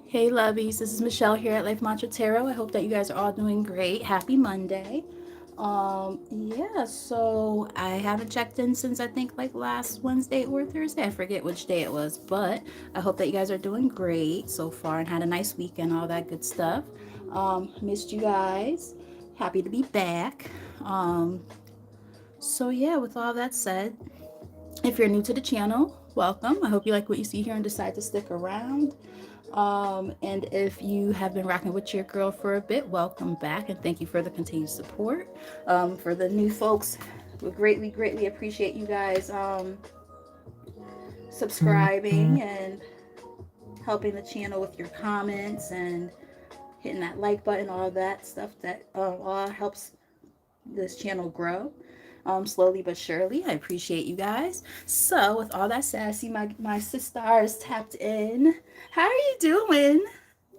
Hey lovies, this is Michelle here at Life Mantra Tarot. I hope that you guys are all doing great. Happy Monday. Yeah, so I haven't checked in since I think like last Wednesday or Thursday. I forget which day it was, but I hope that you guys are doing great so far and had a nice weekend, all that good stuff. Missed you guys. Happy to be back. So yeah, with all that said, if you're new to the channel, welcome. I hope you like what you see here and decide to stick around. And if you have been rocking with your girl for a bit, welcome back and thank you for the continued support. For the new folks, we greatly appreciate you guys subscribing and helping the channel with your comments and hitting that like button, all that stuff that all helps this channel grow. Slowly but surely. I appreciate you guys. So, with all that said, I see my sisters tapped in. How are you doing?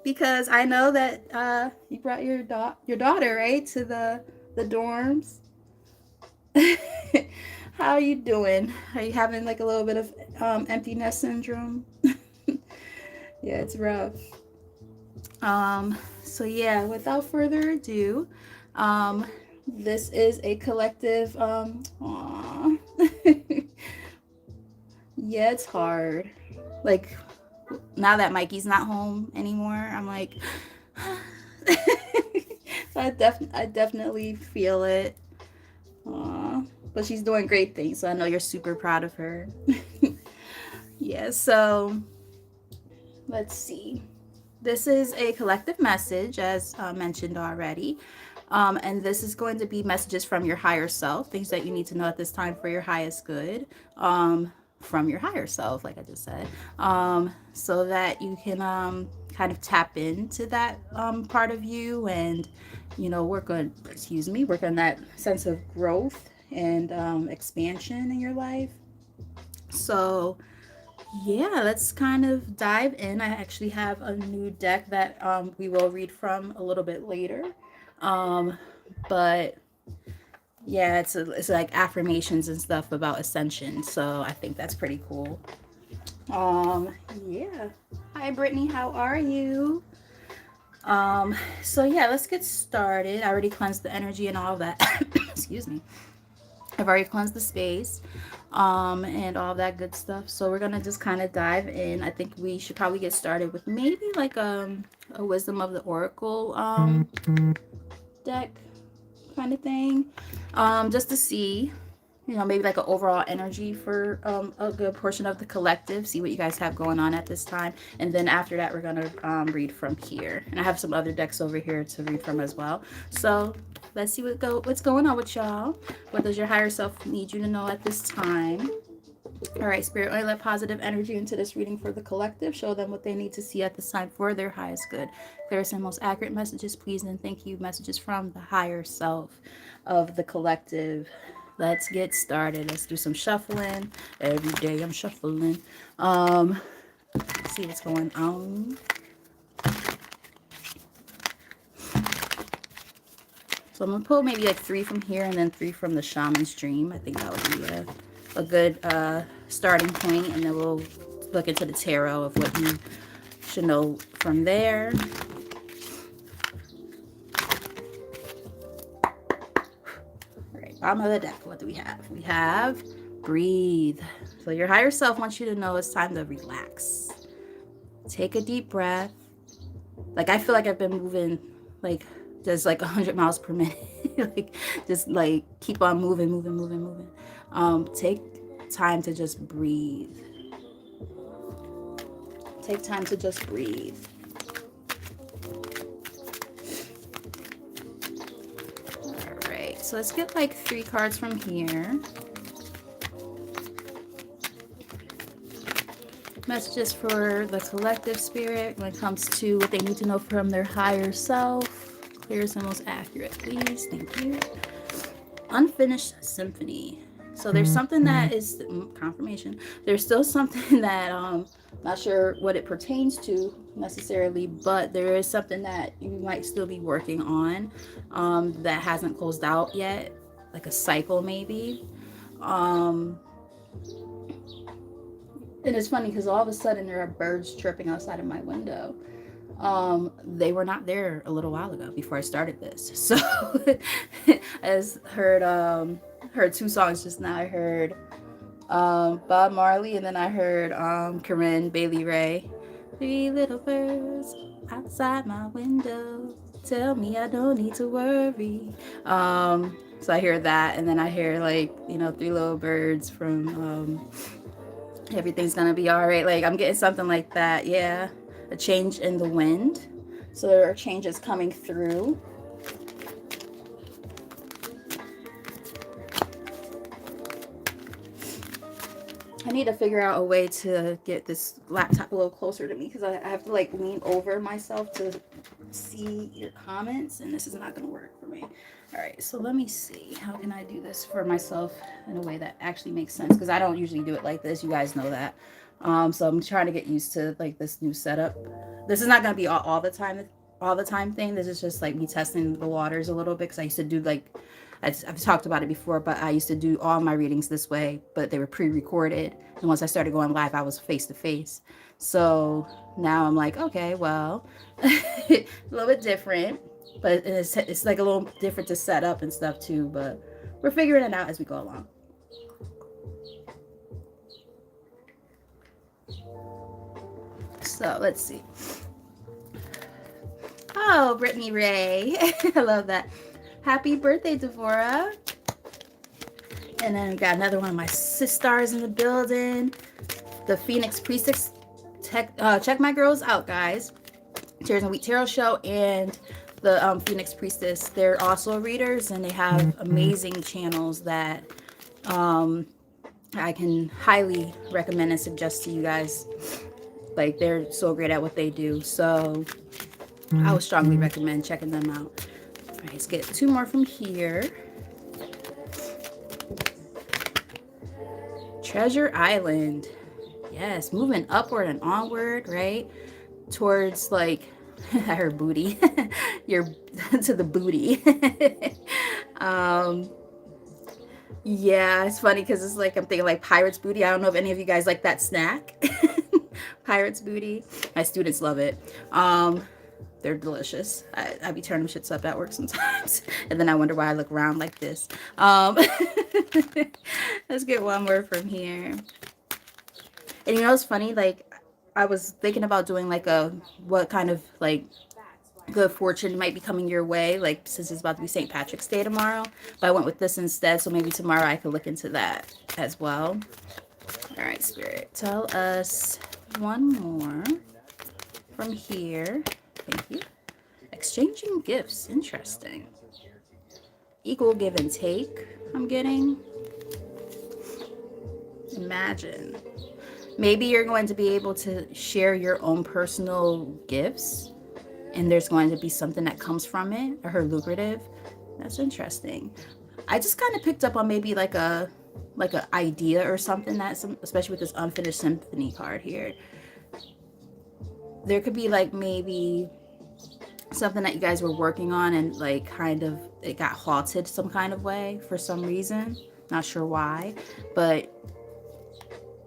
Because I know that you brought your daughter right to the dorms. How are you doing? Are you having like a little bit of empty nest syndrome? Yeah, it's rough. So yeah, without further ado, um, this is a collective. Yeah, it's hard. Like now that Mikey's not home anymore, I'm like, so I definitely feel it. Aw. But she's doing great things, so I know you're super proud of her. Yeah, so let's see. This is a collective message, as mentioned already. And this is going to be messages from your higher self, things that you need to know at this time for your highest good, from your higher self, like I just said, so that you can kind of tap into that part of you and, work on that sense of growth and expansion in your life. So, yeah, let's kind of dive in. I actually have a new deck that we will read from a little bit later. Um, but yeah, it's like affirmations and stuff about ascension. So I think that's pretty cool. Yeah. Hi, Brittany. How are you? So yeah, let's get started. I already cleansed the energy and all that. Excuse me. I've already cleansed the space, and all that good stuff. So we're gonna just kind of dive in. I think we should probably get started with maybe like a wisdom of the oracle deck kind of thing, just to see, maybe like an overall energy for a good portion of the collective. See what you guys have going on at this time, and then after that, we're gonna read from here. And I have some other decks over here to read from as well. So let's see what's going on with y'all. What does your higher self need you to know at this time? All right, Spirit, only let positive energy into this reading for the collective. Show them what they need to see at this time for their highest good. Clearest and most accurate messages, please, and thank you. Messages from the higher self of the collective. Let's get started. Let's do some shuffling. Every day I'm shuffling. Let's see what's going on. So I'm gonna pull maybe like 3 from here and then 3 from the shaman's dream. I think that would be a good starting point, and then we'll look into the tarot of what you should know from there. All right, bottom of the deck, what do we have? We have breathe. So your higher self wants you to know it's time to relax. Take a deep breath. Like I feel like I've been moving like just like 100 miles per minute. Like just like keep on moving. Take time to just breathe. Take time to just breathe. All right, so let's get like 3 cards from here. Messages for the collective spirit when it comes to what they need to know from their higher self. Clearest and most accurate, please. Thank you. Unfinished symphony. So there's something that is confirmation. There's still something that not sure what it pertains to necessarily, but there is something that you might still be working on that hasn't closed out yet, like a cycle maybe. Um, and it's funny because all of a sudden there are birds chirping outside of my window. They were not there a little while ago before I started this. So I heard two songs just now. I heard Bob Marley, and then I heard Corinne Bailey Rae. Three little birds outside my window tell me I don't need to worry. So I hear that, and then I hear like, you know, Three Little Birds from Everything's Gonna Be Alright. Like I'm getting something like that. Yeah, a change in the wind. So there are changes coming through. I need to figure out a way to get this laptop a little closer to me because I have to like lean over myself to see your comments, and this is not going to work for me. All right, so let me see. How can I do this for myself in a way that actually makes sense? Because I don't usually do it like this. You guys know that. So I'm trying to get used to like this new setup. This is not going to be all the time thing. This is just like me testing the waters a little bit because I used to do like I've talked about it before, but I used to do all my readings this way, but they were pre-recorded. And once I started going live, I was face to face. So now I'm like, okay, well, a little bit different, but it's like a little different to set up and stuff too, but we're figuring it out as we go along. So let's see. Oh, Brittany Ray. I love that. Happy birthday, Devora. And then we got another one of my sisters in the building. The Phoenix Priestess. Check my girls out, guys. Tears and Wheat Tarot Show and the Phoenix Priestess. They're also readers, and they have amazing channels that I can highly recommend and suggest to you guys. Like, they're so great at what they do. So I would strongly recommend checking them out. All right, let's get two more from here. Treasure Island. Yes, moving upward and onward, right? Towards, like, I heard booty. You're to the booty. Yeah, it's funny because it's like I'm thinking like Pirate's Booty. I don't know if any of you guys like that snack. Pirate's Booty. My students love it. They're delicious. I be turning shits up at work sometimes. And then I wonder why I look round like this. Let's get one more from here. And you know what's funny? Like, I was thinking about doing like what kind of like good fortune might be coming your way, like since it's about to be St. Patrick's Day tomorrow. But I went with this instead, so maybe tomorrow I could look into that as well. All right, Spirit, tell us one more from here. Thank you. Exchanging gifts. Interesting. Equal give and take, I'm getting. Imagine. Maybe you're going to be able to share your own personal gifts, and there's going to be something that comes from it, or her lucrative. That's interesting. I just kind of picked up on maybe like a idea or something, that especially with this unfinished symphony card here. There could be like maybe something that you guys were working on and like kind of it got halted some kind of way for some reason. Not sure why, but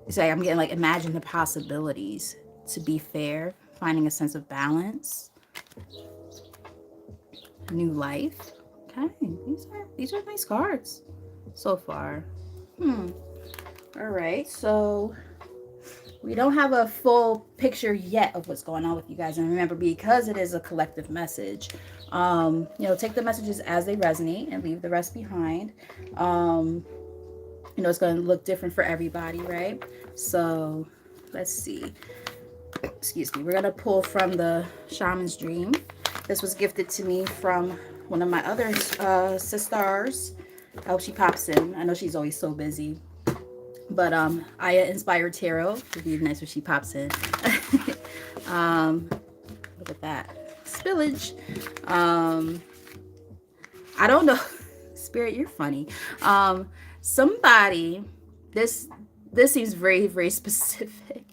it's like I'm getting like imagine the possibilities, to be fair, finding a sense of balance. New life. Okay, these are nice cards so far. All right, so we don't have a full picture yet of what's going on with you guys, and remember, because it is a collective message, you know, take the messages as they resonate and leave the rest behind. You know, it's going to look different for everybody, right? So let's see. Excuse me. We're going to pull from the Shaman's Dream. This was gifted to me from one of my other sisters. I hope she pops in. I know she's always so busy. But Aya Inspired Tarot. It'd be nice if she pops in. Look at that. Spillage. I don't know. Spirit, you're funny. Somebody, this seems very, very specific.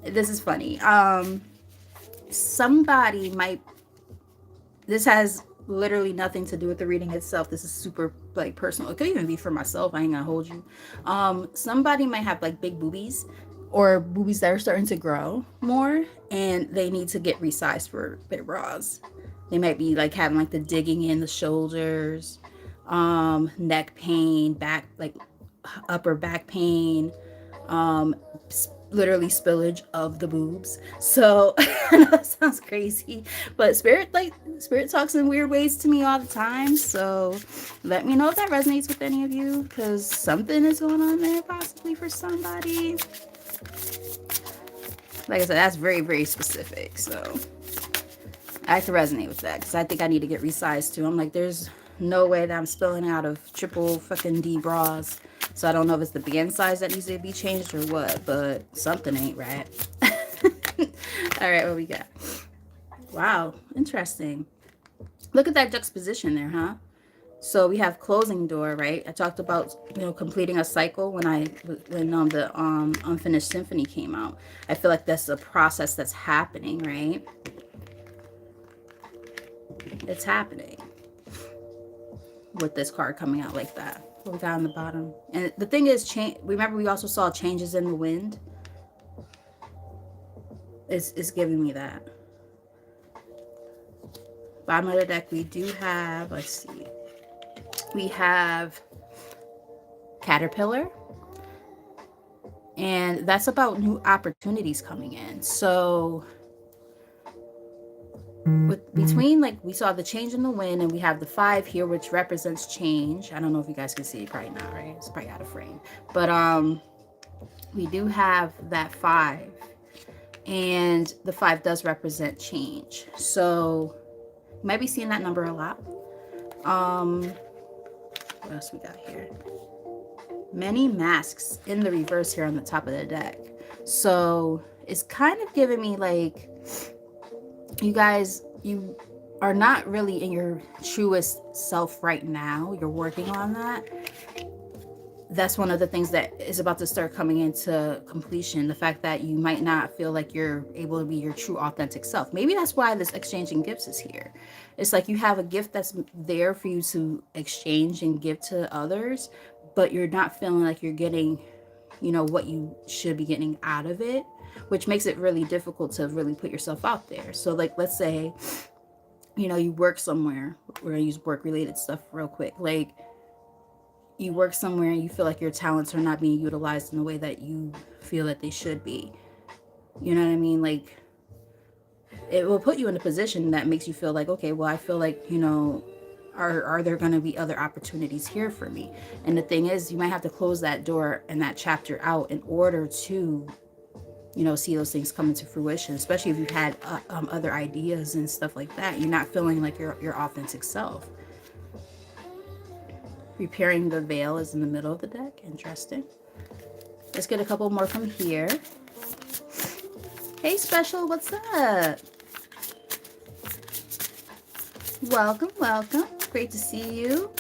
This is funny. Somebody might, this has literally nothing to do with the reading itself. This is super like personal. It could even be for myself. I ain't gonna hold you. Somebody might have like big boobies, or boobies that are starting to grow more and they need to get resized for their bras. They might be like having like the digging in the shoulders, neck pain, back, like upper back pain, um, literally spillage of the boobs. So I know that sounds crazy, but spirit talks in weird ways to me all the time. So let me know if that resonates with any of you, because something is going on there possibly for somebody. Like I said, that's very, very specific. So I have to resonate with that because I think I need to get resized too. I'm like, there's no way that I'm spilling out of triple fucking D bras. So I don't know if it's the band size that needs to be changed or what, but something ain't right. All right, what we got? Wow, interesting. Look at that juxtaposition there, huh? So we have closing door, right? I talked about, completing a cycle when the Unfinished Symphony came out. I feel like that's a process that's happening, right? It's happening with this card coming out like that. What we got on the bottom. And the thing is, remember we also saw changes in the wind? It's giving me that. Bottom of the deck, we do have, let's see. We have Caterpillar. And that's about new opportunities coming in. So between, like, we saw the change in the wind and we have the 5 here, which represents change. I don't know if you guys can see it right now, right? It's probably out of frame. But we do have that 5. And the 5 does represent change. So you might be seeing that number a lot. What else we got here? Many masks in the reverse here on the top of the deck. So it's kind of giving me like, you guys, you are not really in your truest self right now. You're working on that. That's one of the things that is about to start coming into completion. The fact that you might not feel like you're able to be your true authentic self. Maybe that's why this exchanging gifts is here. It's like you have a gift that's there for you to exchange and give to others, but you're not feeling like you're getting, what you should be getting out of it, which makes it really difficult to really put yourself out there. So like, let's say, you work somewhere. We're going to use work related stuff real quick. Like, you work somewhere and you feel like your talents are not being utilized in the way that you feel that they should be. You know what I mean? Like, it will put you in a position that makes you feel like, okay, well, I feel like, are there going to be other opportunities here for me? And the thing is, you might have to close that door and that chapter out in order to, see those things come into fruition, especially if you've had other ideas and stuff like that. You're not feeling like your authentic self. Repairing the veil is in the middle of the deck. Interesting. Let's get a couple more from here. Hey, Special, what's up? Welcome, welcome. Great to see you.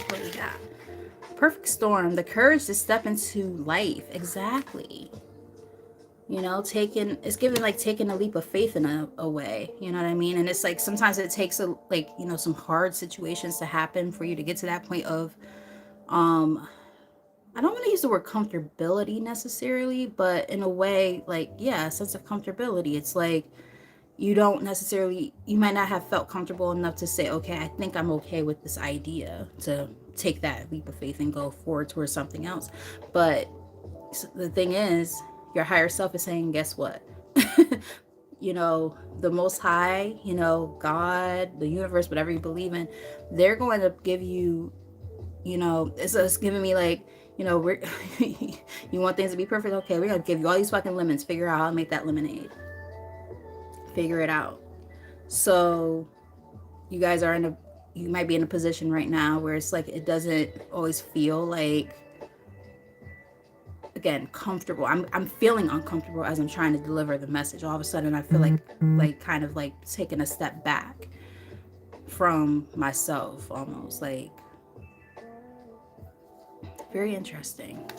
What we got? Perfect storm. The courage to step into life. Exactly. It's giving like taking a leap of faith in a way, you know what I mean? And it's like sometimes it takes some hard situations to happen for you to get to that point of I don't want to use the word comfortability necessarily, but in a way, like, yeah, a sense of comfortability. It's like you might not have felt comfortable enough to say, okay, I think I'm okay with this idea, to take that leap of faith and go forward towards something else. But the thing is, your higher self is saying, guess what? The Most High, God, the universe, whatever you believe in, they're going to give you, it's giving me like, we're you want things to be perfect? Okay, we're going to give you all these fucking lemons. Figure out how to make that lemonade. Figure it out. So you guys you might be in a position right now where it's like, it doesn't always feel like, again, comfortable. I'm feeling uncomfortable as I'm trying to deliver the message. All of a sudden I feel like kind of like taking a step back from myself, almost. Like, very interesting.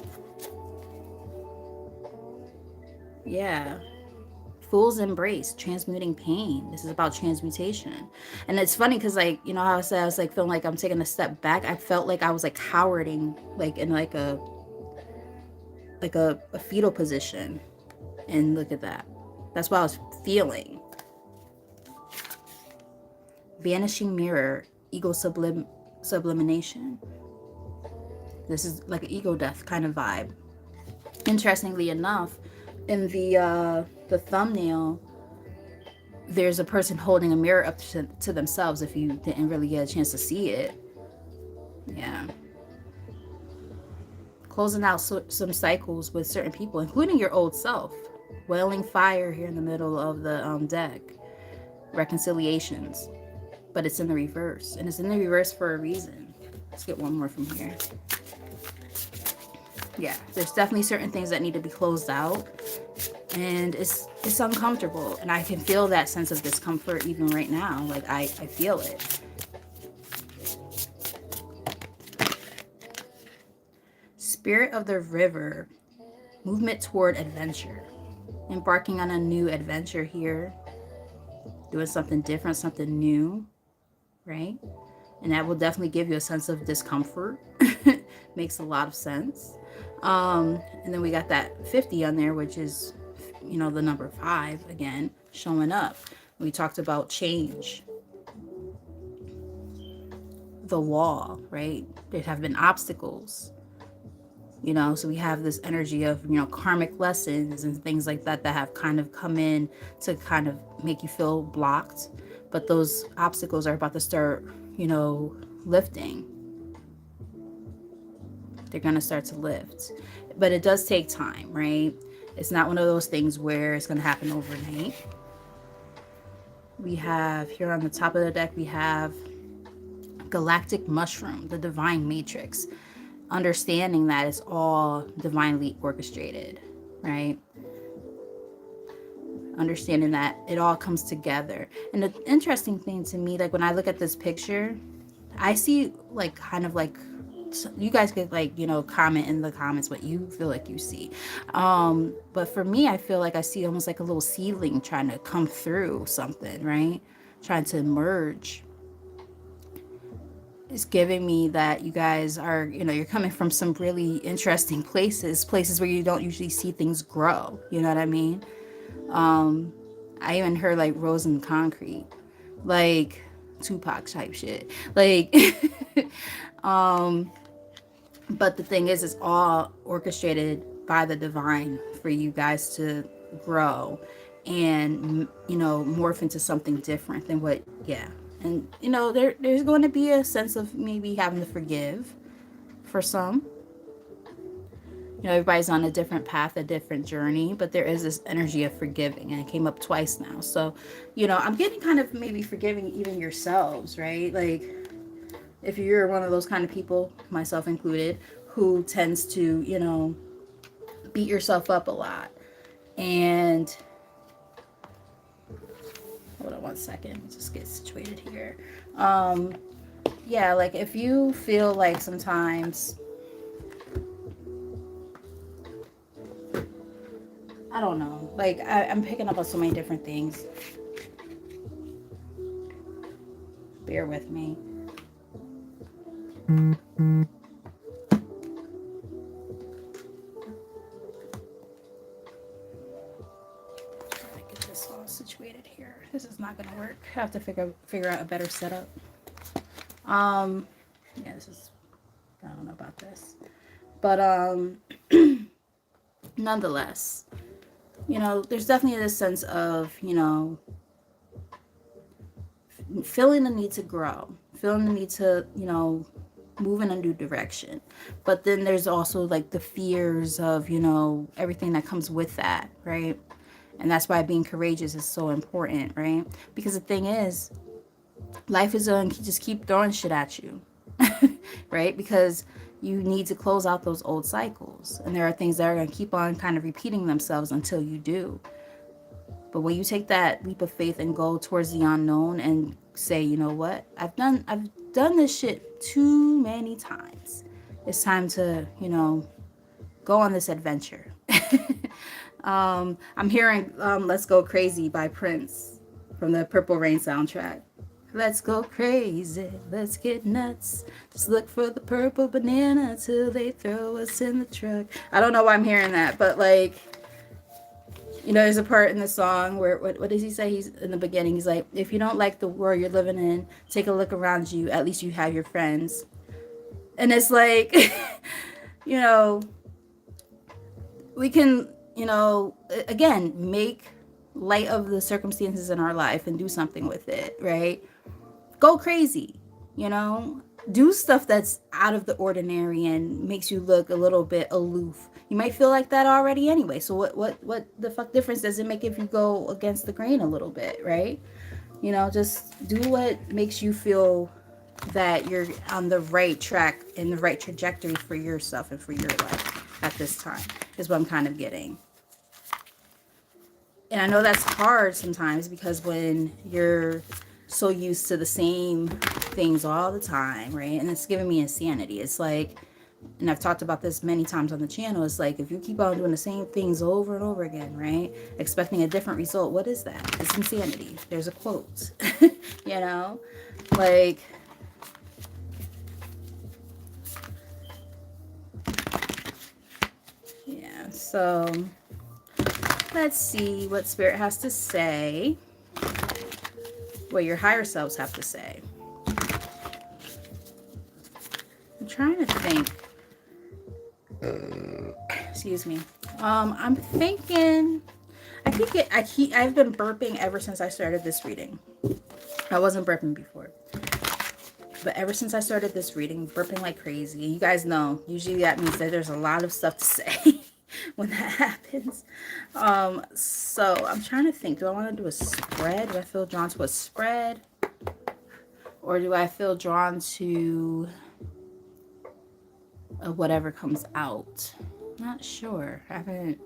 Yeah. Fool's embrace, transmuting pain. This is about transmutation. And it's funny because, like, you know how I said I was like feeling like I'm taking a step back. I felt like I was like cowering, like in like a fetal position. And look at that. That's what I was feeling. Vanishing mirror, ego sublimination. This is like an ego death kind of vibe. Interestingly enough, in the thumbnail, there's a person holding a mirror up to themselves. If you didn't really get a chance to see it, yeah. Closing out some cycles with certain people, including your old self. Wailing fire here in the middle of the deck. Reconciliations, but it's in the reverse, and it's in the reverse for a reason. Let's get one more from here. Yeah, there's definitely certain things that need to be closed out, and it's uncomfortable, and I can feel that sense of discomfort even right now. Like I feel it. Spirit of the river, movement toward adventure, embarking on a new adventure here, doing something different, something new, right? And that will definitely give you a sense of discomfort. Makes a lot of sense. And then we got that 50 on there, which is, you know, the number 5 again showing up. We talked about change, the wall, right? There have been obstacles, you know, so we have this energy of, you know, karmic lessons and things like that that have kind of come in to kind of make you feel blocked, but those obstacles are about to start, you know, lifting. They're going to start to lift, but it does take time, right? It's not one of those things where it's going to happen overnight. We have here on the top of the deck, we have galactic mushroom, the divine matrix, understanding that it's all divinely orchestrated, right? Understanding that it all comes together. And the interesting thing to me, like when I look at this picture, I see like kind of like, you guys could like, you know, comment in the comments what you feel like you see. But for me, I feel like I see almost like a little seedling trying to come through something, right? Trying to emerge. It's giving me that you guys are, you know, you're coming from some really interesting places where you don't usually see things grow. You know what I mean? I even heard like Rose and Concrete, like Tupac type shit. Like, but the thing is, it's all orchestrated by the divine for you guys to grow and, you know, morph into something different than what, yeah. And, you know, there's going to be a sense of maybe having to forgive for some. You know, everybody's on a different path, a different journey, but there is this energy of forgiving, and it came up twice now. So, you know, I'm getting kind of maybe forgiving even yourselves, right? Like, if you're one of those kind of people, myself included, who tends to, you know, beat yourself up a lot. And hold on one second, just get situated here. Yeah, like if you feel like sometimes, I don't know, like I'm picking up on so many different things. Bear with me. Get this all situated here. This is not gonna work. I have to figure out a better setup. Yeah, this is, I don't know about this, but nonetheless, you know, there's definitely this sense of, you know, feeling the need to grow, feeling the need to, you know, move in a new direction. But then there's also like the fears of, you know, everything that comes with that, right? And that's why being courageous is so important, right? Because the thing is, life is going to just keep throwing shit at you, right? Because you need to close out those old cycles. And there are things that are going to keep on kind of repeating themselves until you do. But when you take that leap of faith and go towards the unknown and say, you know what, I've done this shit too many times. It's time to, you know, go on this adventure. I'm hearing Let's Go Crazy by Prince from the Purple Rain soundtrack. Let's go crazy, let's get nuts. Just look for the purple banana till they throw us in the truck. I don't know why I'm hearing that, but like, you know, there's a part in the song where what does he say? He's in the beginning. He's like, if you don't like the world you're living in, take a look around you. At least you have your friends. And it's like, you know, we can, you know, again, make light of the circumstances in our life and do something with it, right? Go crazy, you know, do stuff that's out of the ordinary and makes you look a little bit aloof. You might feel like that already anyway. So what the fuck difference does it make if you go against the grain a little bit, right? You know, just do what makes you feel that you're on the right track and the right trajectory for yourself and for your life at this time is what I'm kind of getting. And I know that's hard sometimes because when you're so used to the same things all the time, right? And it's giving me insanity. It's like, and I've talked about this many times on the channel, it's like if you keep on doing the same things over and over again, right? Expecting a different result, what is that? It's insanity. There's a quote, you know? Like, yeah, so let's see what Spirit has to say, what your higher selves have to say. I'm trying to think. Excuse me. I'm thinking. I've been burping ever since I started this reading. I wasn't burping before, but ever since I started this reading, burping like crazy. You guys know. Usually that means that there's a lot of stuff to say when that happens. So I'm trying to think. Do I want to do a spread? Do I feel drawn to a spread, or do I feel drawn to whatever comes out? Not sure. I haven't.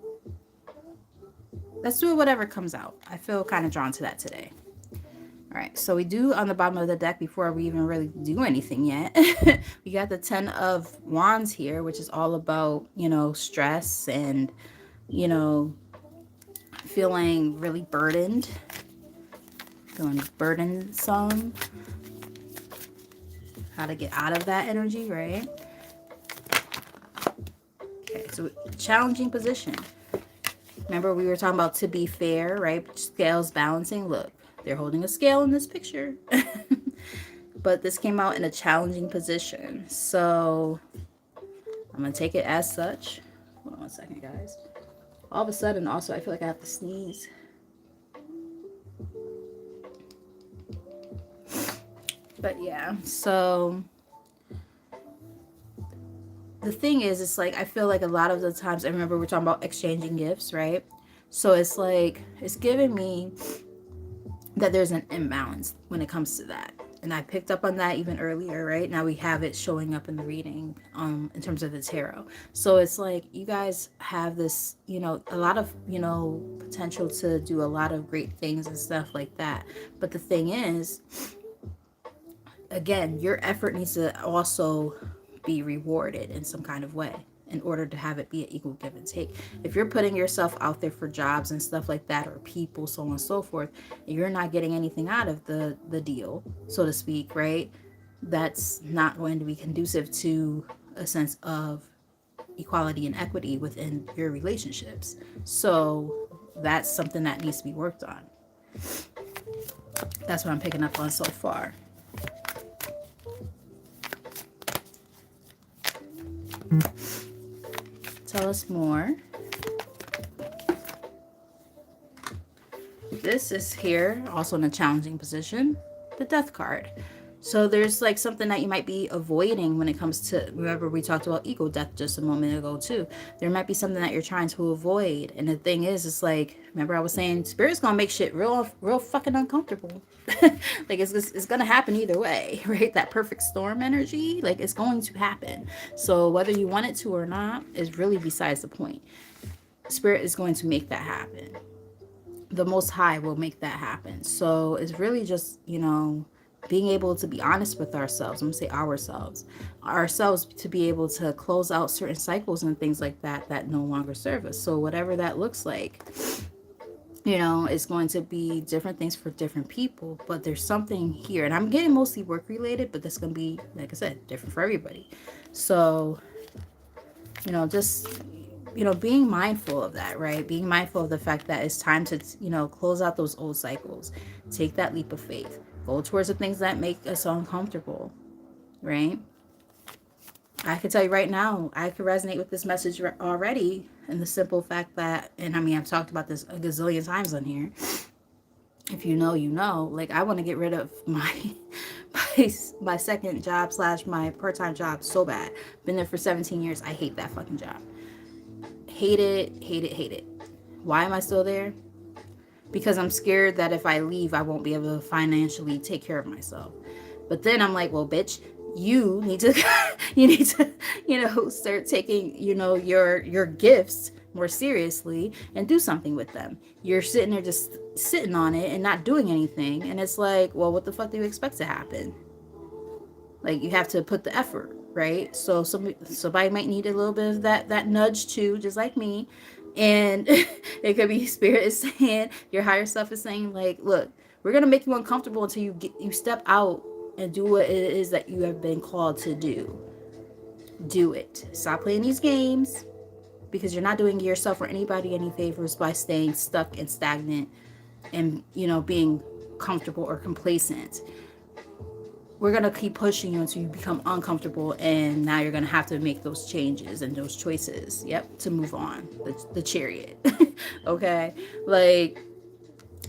Let's do it whatever comes out. I feel kind of drawn to that today. All right, so we do on the bottom of the deck before we even really do anything yet. We got the 10 of Wands here, which is all about, you know, stress and, you know, feeling really burdened, feeling burdensome, how to get out of that energy, right? Okay, so challenging position. Remember we were talking about to be fair, right? Scales balancing. Look, they're holding a scale in this picture. But this came out in a challenging position. So I'm going to take it as such. Hold on one second, guys. All of a sudden, also, I feel like I have to sneeze. But yeah, so the thing is, it's like, I feel like a lot of the times, I remember we're talking about exchanging gifts, right? So it's like, it's giving me that there's an imbalance when it comes to that. And I picked up on that even earlier, right? Now we have it showing up in the reading in terms of the tarot. So it's like you guys have this, you know, a lot of, you know, potential to do a lot of great things and stuff like that. But the thing is, again, your effort needs to also be rewarded in some kind of way in order to have it be an equal give and take. If you're putting yourself out there for jobs and stuff like that, or people, so on and so forth, and you're not getting anything out of the deal, so to speak, right? That's not going to be conducive to a sense of equality and equity within your relationships. So that's something that needs to be worked on. That's what I'm picking up on so far. Tell us more. This is here, also in a challenging position, the Death card. So there's like something that you might be avoiding when it comes to, remember we talked about ego death just a moment ago too. There might be something that you're trying to avoid. And the thing is, it's like, remember I was saying, Spirit's gonna make shit real fucking uncomfortable. Like it's gonna happen either way, right? That perfect storm energy, like it's going to happen. So whether you want it to or not is really besides the point. Spirit is going to make that happen. The Most High will make that happen. So it's really just, you know, being able to be honest with ourselves. I'm gonna say ourselves to be able to close out certain cycles and things like that that no longer serve us. So whatever that looks like, it's going to be different things for different people, but there's something here, and I'm getting mostly work related, but that's going to be, like I said, different for everybody. So, just, being mindful of that, right? Being mindful of the fact that it's time to, close out those old cycles, take that leap of faith, go towards the things that make us uncomfortable, right? I can tell you right now, I can resonate with this message already, and the simple fact that, and I mean, I've talked about this a gazillion times on here. If you know, you know. Like, I want to get rid of my second job / my part-time job so bad. Been there for 17 years. I hate that fucking job. Hate it, hate it, hate it. Why am I still there? Because I'm scared that if I leave, I won't be able to financially take care of myself. But then I'm like, well, bitch, you need to start taking, your gifts more seriously and do something with them. You're sitting there just sitting on it and not doing anything. And it's like, well, what the fuck do you expect to happen? Like, you have to put the effort, right? So somebody might need a little bit of that nudge too, just like me. And it could be spirit is saying, your higher self is saying, like, look, we're gonna make you uncomfortable until you step out and do what it is that you have been called to do. Do it. Stop playing these games, because you're not doing yourself or anybody any favors by staying stuck and stagnant and, being comfortable or complacent. We're going to keep pushing you until you become uncomfortable, and now you're going to have to make those changes and those choices, to move on. The chariot. Okay? Like,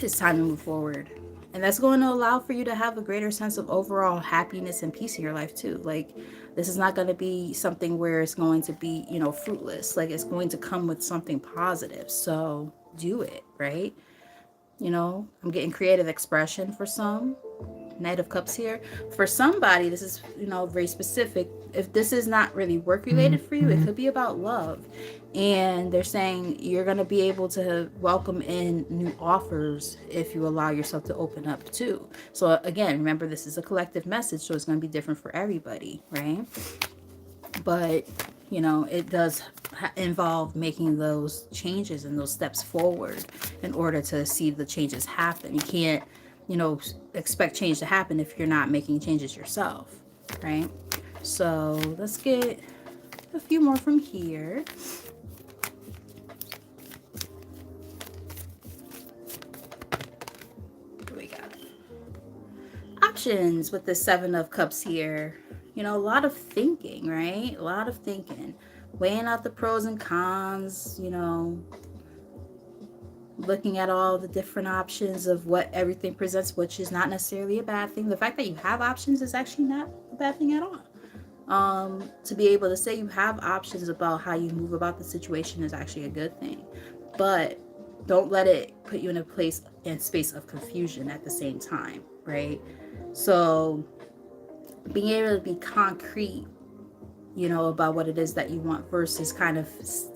it's time to move forward. And that's going to allow for you to have a greater sense of overall happiness and peace in your life too. Like, this is not going to be something where it's going to be, fruitless. Like, it's going to come with something positive. So do it, right? I'm getting creative expression for some. Knight of Cups here. For somebody, this is, very specific. If this is not really work related for you, it could be about love. And they're saying you're going to be able to welcome in new offers if you allow yourself to open up too. So again, remember, this is a collective message, so it's going to be different for everybody, right? But, it does involve making those changes and those steps forward in order to see the changes happen. You can't, expect change to happen if you're not making changes yourself, right? So let's get a few more from here. What we got? Options with the Seven of Cups here. A lot of thinking, right? A lot of thinking. Weighing out the pros and cons, looking at all the different options of what everything presents, which is not necessarily a bad thing. The fact that you have options is actually not a bad thing at all. To be able to say you have options about how you move about the situation is actually a good thing. But don't let it put you in a place and space of confusion at the same time, right? So being able to be concrete, about what it is that you want versus kind of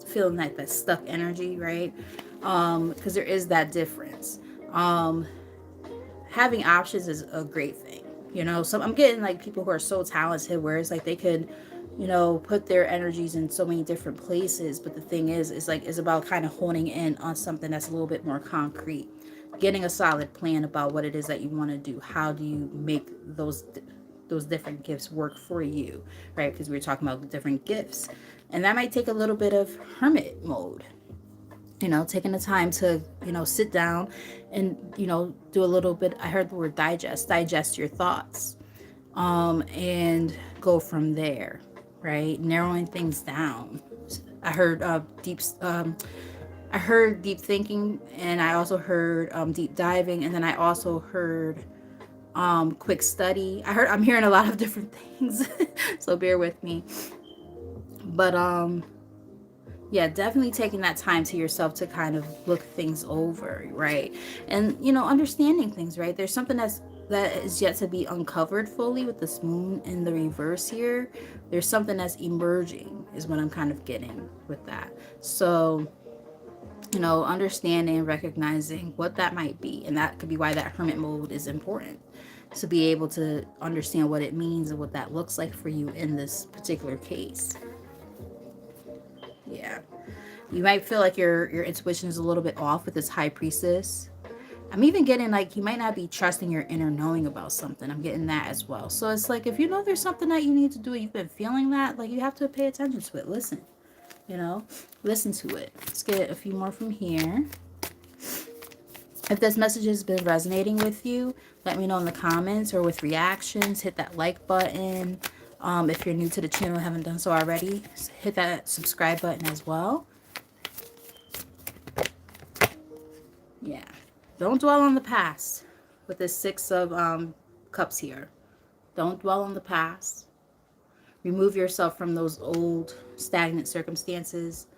feeling like that stuck energy, right? Because there is that difference. Having options is a great thing. So I'm getting like people who are so talented where it's like they could, put their energies in so many different places. But the thing is like, it's about kind of honing in on something that's a little bit more concrete, getting a solid plan about what it is that you want to do. How do you make those different gifts work for you, right? Because we were talking about different gifts, and that might take a little bit of hermit mode, taking the time to, sit down and, do a little bit. I heard the word digest your thoughts, and go from there, right? Narrowing things down. I heard deep thinking, and I also heard deep diving, and then I also heard quick study. I'm hearing a lot of different things, so bear with me. But yeah, definitely taking that time to yourself to kind of look things over, right? And understanding things, right? There's something that is yet to be uncovered fully with this moon in the reverse here. There's something that's emerging is what I'm kind of getting with that. So You know, understanding and recognizing what that might be. And that could be why that hermit mode is important, to be able to understand what it means and what that looks like for you in this particular case. Yeah. You might feel like your intuition is a little bit off with this high priestess. I'm even getting like you might not be trusting your inner knowing about something. I'm getting that as well. So it's like if you know there's something that you need to do, you've been feeling that, like you have to pay attention to it. Listen, you know, listen to it. Let's get a few more from here. If this message has been resonating with you, let me know in the comments or with reactions. Hit that like button. If you're new to the channel and haven't done so already, hit that subscribe button as well. Yeah. Don't dwell on the past with this Six of Cups here. Don't dwell on the past. Remove yourself from those old stagnant circumstances.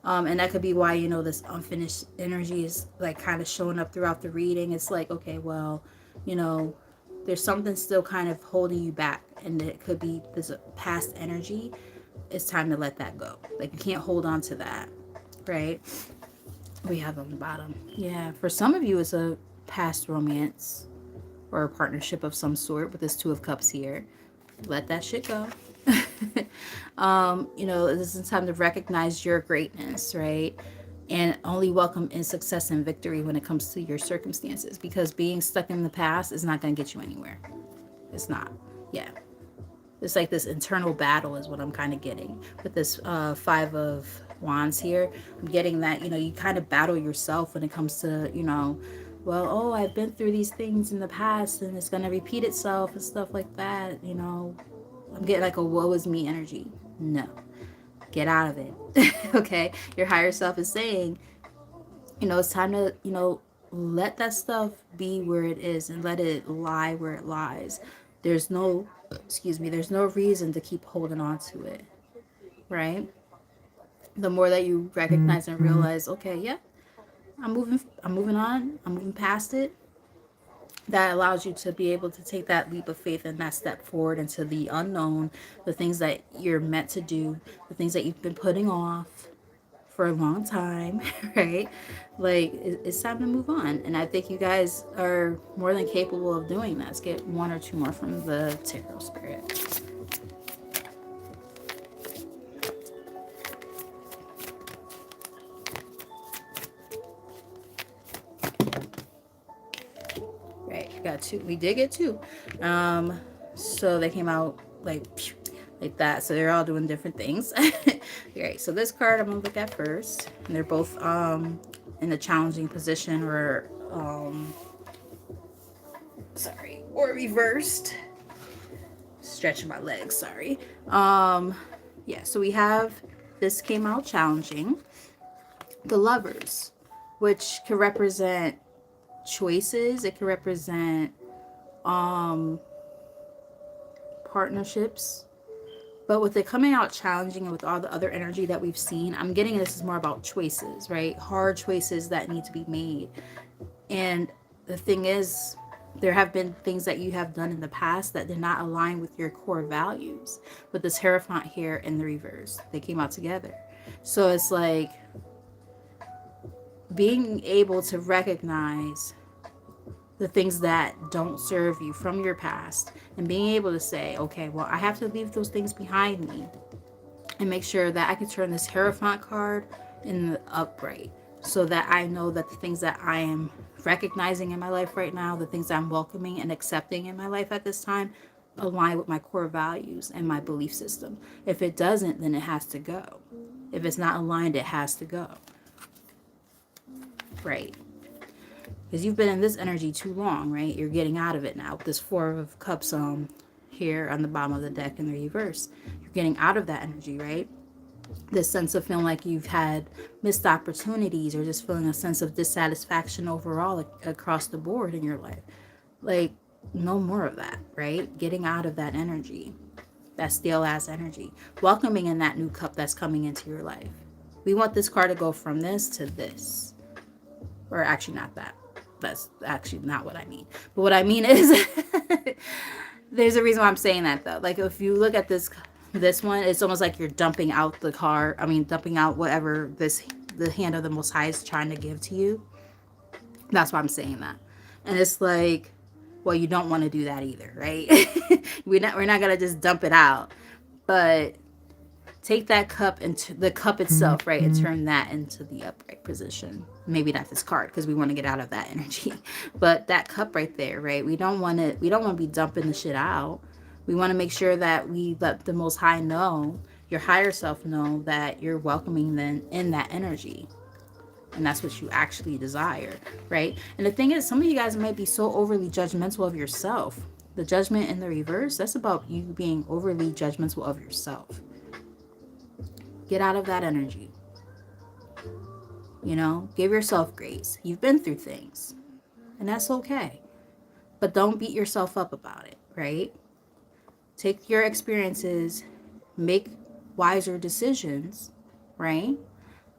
And that could be why, you know, this unfinished energy is like kind of showing up throughout the reading. It's like, okay, well, you know, there's something still kind of holding you back. And it could be this past energy. It's time to let that go. Like you can't hold on to that, right? We have on the bottom. Yeah, for some of you, it's a past romance or a partnership of some sort with this Two of Cups here. Let that shit go. You know, this is time to recognize your greatness, right? And only welcome in success and victory when it comes to your circumstances, because being stuck in the past is not going to get you anywhere. It's not. Yeah. It's like this internal battle is what I'm kind of getting with this Five of Wands here. I'm getting that, you know, you kind of battle yourself when it comes to, you know, well, oh, I've been through these things in the past and it's going to repeat itself and stuff like that. You know, I'm getting like a woe is me energy. No, get out of it. Okay. Your higher self is saying, you know, it's time to, you know, let that stuff be where it is and let it lie where it lies. There's no, excuse me, there's no reason to keep holding on to it, right? The more that you recognize and realize, okay, yeah, I'm moving on, I'm moving past it, that allows you to be able to take that leap of faith and that step forward into the unknown, the things that you're meant to do, the things that you've been putting off for a long time, right? Like it's time to move on. And I think you guys are more than capable of doing that. Let's get one or two more from the tarot spirit. Right, we got two. We did get two. So they came out like that. So they're all doing different things. Right. So this card I'm gonna look at first, and they're both in a challenging position or sorry, or reversed. Stretching my legs. Sorry. Yeah. So we have this came out challenging. The Lovers, which could represent choices. It could represent partnerships. But with it coming out challenging and with all the other energy that we've seen, I'm getting this is more about choices, right? Hard choices that need to be made. And the thing is, there have been things that you have done in the past that did not align with your core values. But this Hierophant here in the reverse, they came out together. So it's like being able to recognize the things that don't serve you from your past and being able to say, okay, well, I have to leave those things behind me and make sure that I can turn this Hierophant card in the upright so that I know that the things that I am recognizing in my life right now, the things I'm welcoming and accepting in my life at this time, align with my core values and my belief system. If it doesn't, then it has to go. If it's not aligned, it has to go. Right. Because you've been in this energy too long, right? You're getting out of it now. This Four of Cups here on the bottom of the deck in the reverse. You're getting out of that energy, right? This sense of feeling like you've had missed opportunities or just feeling a sense of dissatisfaction overall across the board in your life. Like, no more of that, right? Getting out of that energy, that stale ass energy. Welcoming in that new cup that's coming into your life. We want this card to go from this to this. Or actually not that. That's actually not what I mean. But what I mean is, there's a reason why I'm saying that though. Like if you look at this one, it's almost like you're dumping out the car. I mean, dumping out whatever this the hand of the Most High is trying to give to you. That's why I'm saying that. And it's like, well, you don't want to do that either, right? We're not gonna just dump it out, but take that cup into the cup itself, right, and turn that into the upright position. Maybe not this card because we want to get out of that energy, but that cup right there, right? We don't want to. We don't want to be dumping the shit out. We want to make sure that we let the Most High know, your higher self know, that you're welcoming them in that energy. And that's what you actually desire, right? And the thing is, some of you guys might be so overly judgmental of yourself. The judgment in the reverse, that's about you being overly judgmental of yourself. Get out of that energy. You know, give yourself grace. You've been through things, and that's okay. But don't beat yourself up about it, right? Take your experiences, make wiser decisions, right?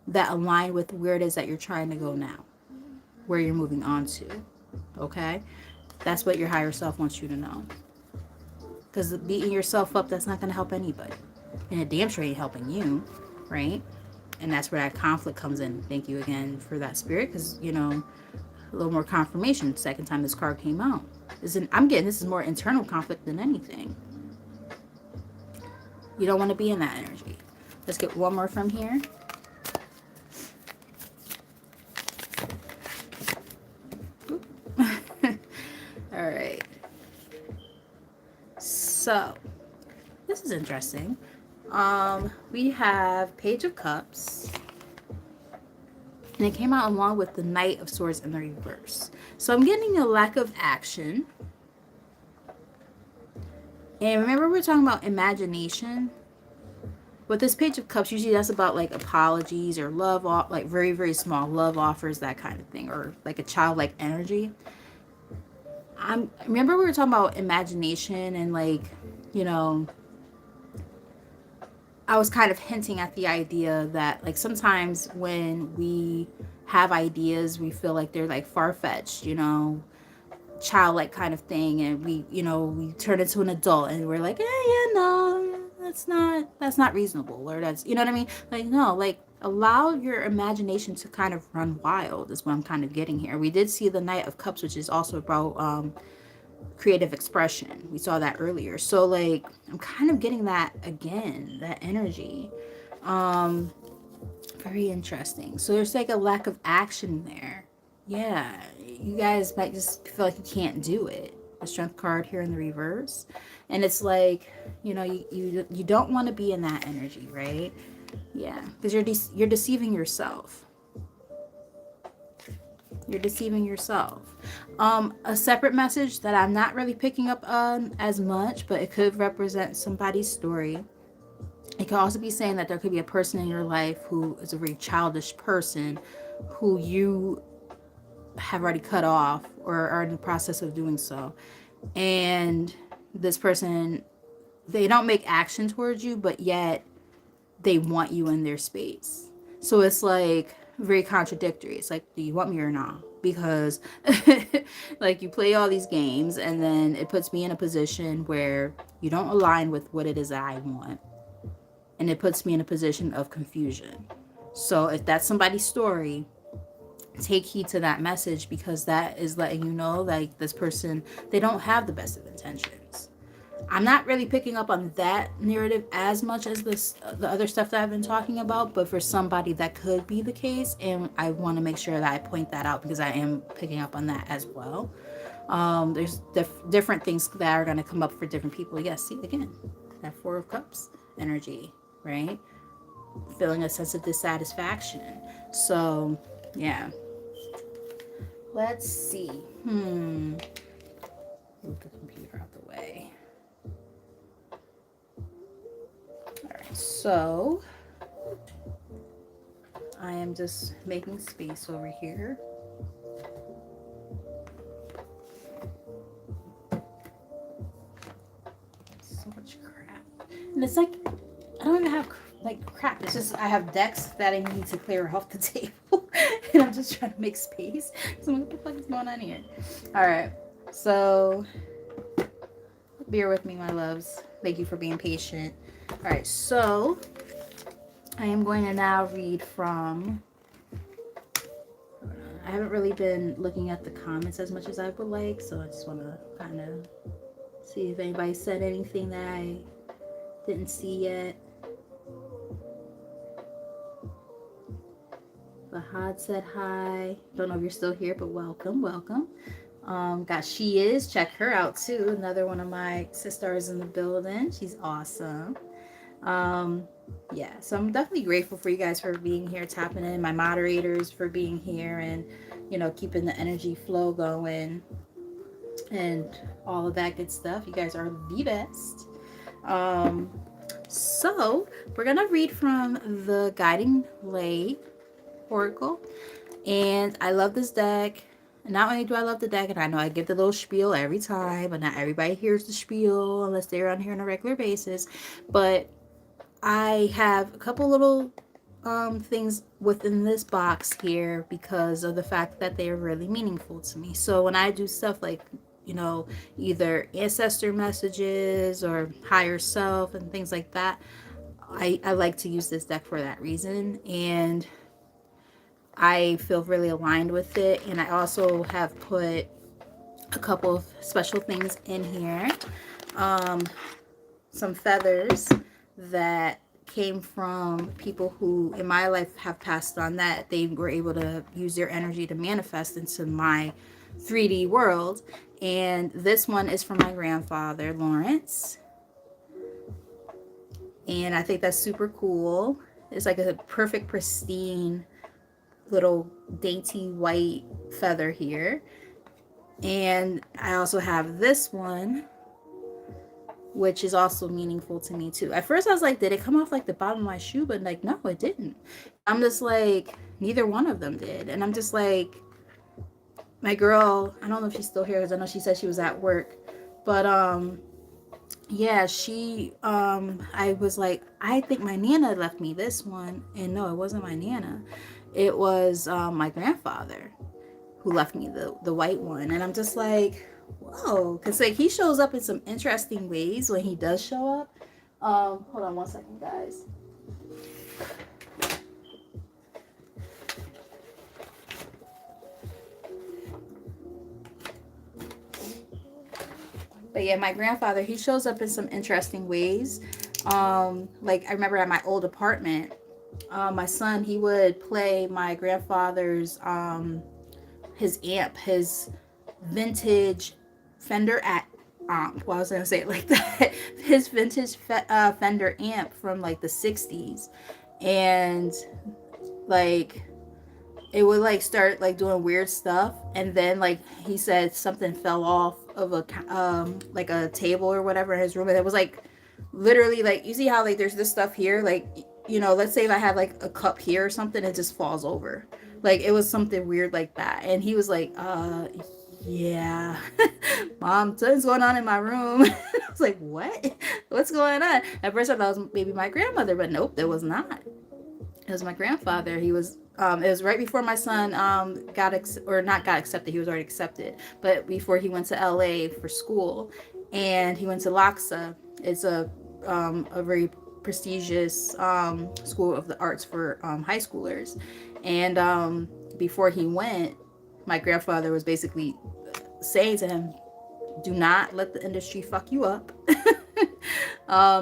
That align with where it is that you're trying to go now, where you're moving on to, okay? That's what your higher self wants you to know. Because beating yourself up, that's not going to help anybody. And it damn sure ain't helping you, right? And that's where that conflict comes in. Thank you again for that, Spirit, because, you know, a little more confirmation. Second time this card came out. I'm getting this is more internal conflict than anything. You don't want to be in that energy. Let's get one more from here. All right. So, this is interesting. We have Page of Cups. And it came out along with the Knight of Swords in the reverse. So I'm getting a lack of action. And remember we were talking about imagination? With this Page of Cups, usually that's about like apologies or love, like very, very small love offers, that kind of thing. Or like a childlike energy. Remember we were talking about imagination and like, you know, I was kind of hinting at the idea that like sometimes when we have ideas, we feel like they're like far-fetched, you know, childlike kind of thing. And we, you know, we turn into an adult and we're like, no, that's not reasonable. Or that's, you know what I mean? Like, no, like allow your imagination to kind of run wild is what I'm kind of getting here. We did see the Knight of Cups, which is also about, creative expression. We saw that earlier. So like I'm kind of getting that again, that energy. Very interesting. So there's like a lack of action there. Yeah, you guys might just feel like you can't do it. The Strength card here in the reverse. And it's like, you know, you don't want to be in that energy, right? Yeah, because you're deceiving yourself. You're deceiving yourself. A separate message that I'm not really picking up on as much, but it could represent somebody's story. It could also be saying that there could be a person in your life who is a very childish person who you have already cut off or are in the process of doing so. And this person, they don't make action towards you, but yet they want you in their space. So it's like very contradictory. It's like, do you want me or not? Because like you play all these games and then it puts me in a position where you don't align with what it is that I want. And it puts me in a position of confusion. So if that's somebody's story, take heed to that message, because that is letting you know like this person, they don't have the best of intentions. I'm not really picking up on that narrative as much as the other stuff that I've been talking about, but for somebody that could be the case, and I want to make sure that I point that out because I am picking up on that as well. There's different things that are going to come up for different people. Yes, see, again, that Four of Cups energy, right? Feeling a sense of dissatisfaction. So, yeah. Let's see. Move the computer out the way. Alright, so I am just making space over here. So much crap. And it's like, I don't even have like crap. It's just, I have decks that I need to clear off the table. And I'm just trying to make space. So what the fuck is going on here? Alright, so bear with me, my loves. Thank you for being patient. Alright, so I am going to now read from I haven't really been looking at the comments as much as I would like, so I just want to kind of see if anybody said anything that I didn't see yet. Fahad said hi. Don't know if you're still here, but welcome, welcome. Got She Is. Check her out too. Another one of my sisters in the building. She's awesome. Yeah, so I'm definitely grateful for you guys for being here, tapping in, my moderators for being here, and keeping the energy flow going and all of that good stuff. You guys are the best. So we're gonna read from the Guiding Light Oracle, and I love this deck. Not only do I love the deck, and I know I give the little spiel every time, but not everybody hears the spiel unless they're on here on a regular basis. But I have a couple little things within this box here because of the fact that they are really meaningful to me. So when I do stuff like, either ancestor messages or higher self and things like that, I like to use this deck for that reason. And I feel really aligned with it. And I also have put a couple of special things in here. Some feathers that came from people who in my life have passed on, that they were able to use their energy to manifest into my 3D world. And this one is from my grandfather, Lawrence. And I think that's super cool. It's like a perfect, pristine, little dainty white feather here. And I also have this one, which is also meaningful to me too. At first I was like, did it come off like the bottom of my shoe? But like, no, it didn't. I'm just like, neither one of them did. And I'm just like, my girl, I don't know if she's still here because I know she said she was at work. But yeah, I was like, I think my Nana left me this one. And no, it wasn't my Nana. It was my grandfather who left me the white one. And I'm just like, whoa, because like he shows up in some interesting ways when he does show up. Hold on one second, guys. But yeah, my grandfather, he shows up in some interesting ways. Like I remember at my old apartment, my son, he would play my grandfather's his amp, his vintage Fender amp. Well, I was gonna say it like that. His vintage Fender amp from like the 60s, and like it would like start like doing weird stuff, and then like he said something fell off of a like a table or whatever in his room, and it was like literally like, you see how like there's this stuff here, like let's say if I have like a cup here or something, it just falls over. Like it was something weird like that, and he was like, yeah, Mom, something's going on in my room. I was like, what's going on? At first I thought it was maybe my grandmother, but nope, it was not. It was my grandfather. He was it was right before my son got accepted. He was already accepted, but before he went to LA for school, and he went to LACSA. It's a very prestigious school of the arts for high schoolers. And before he went, my grandfather was basically saying to him, do not let the industry fuck you up.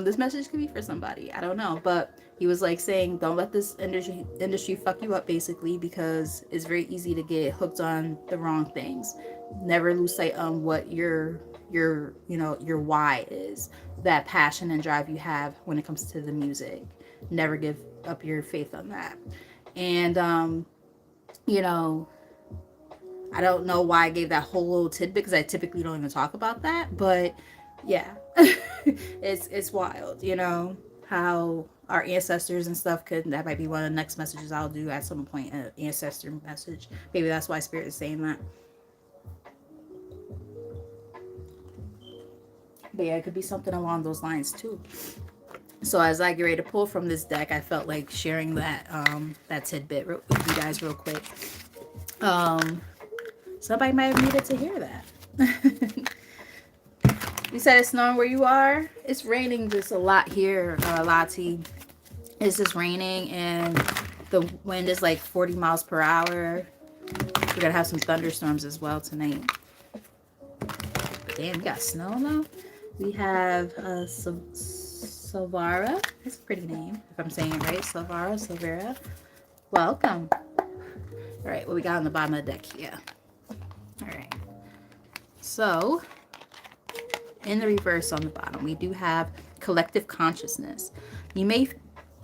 This message could be for somebody, I don't know, but he was like saying, don't let this industry fuck you up, basically, because it's very easy to get hooked on the wrong things. Never lose sight on what your why is, that passion and drive you have when it comes to the music. Never give up your faith on that. And I don't know why I gave that whole little tidbit, because I typically don't even talk about that, but yeah. it's wild, how our ancestors and stuff that might be one of the next messages I'll do at some point, an ancestor message. Maybe that's why Spirit is saying that. But yeah, it could be something along those lines too. So as I get ready to pull from this deck, I felt like sharing that tidbit with you guys real quick. Somebody might have needed to hear that. You said it's snowing where you are? It's raining just a lot here, Lati. It's just raining, and the wind is like 40 miles per hour. We're going to have some thunderstorms as well tonight. Damn, we got snow though. We have Silvara. That's a pretty name, if I'm saying it right. Silvera. Welcome. All right, what we got on the bottom of the deck here? All right. So, in the reverse on the bottom, we do have collective consciousness. You may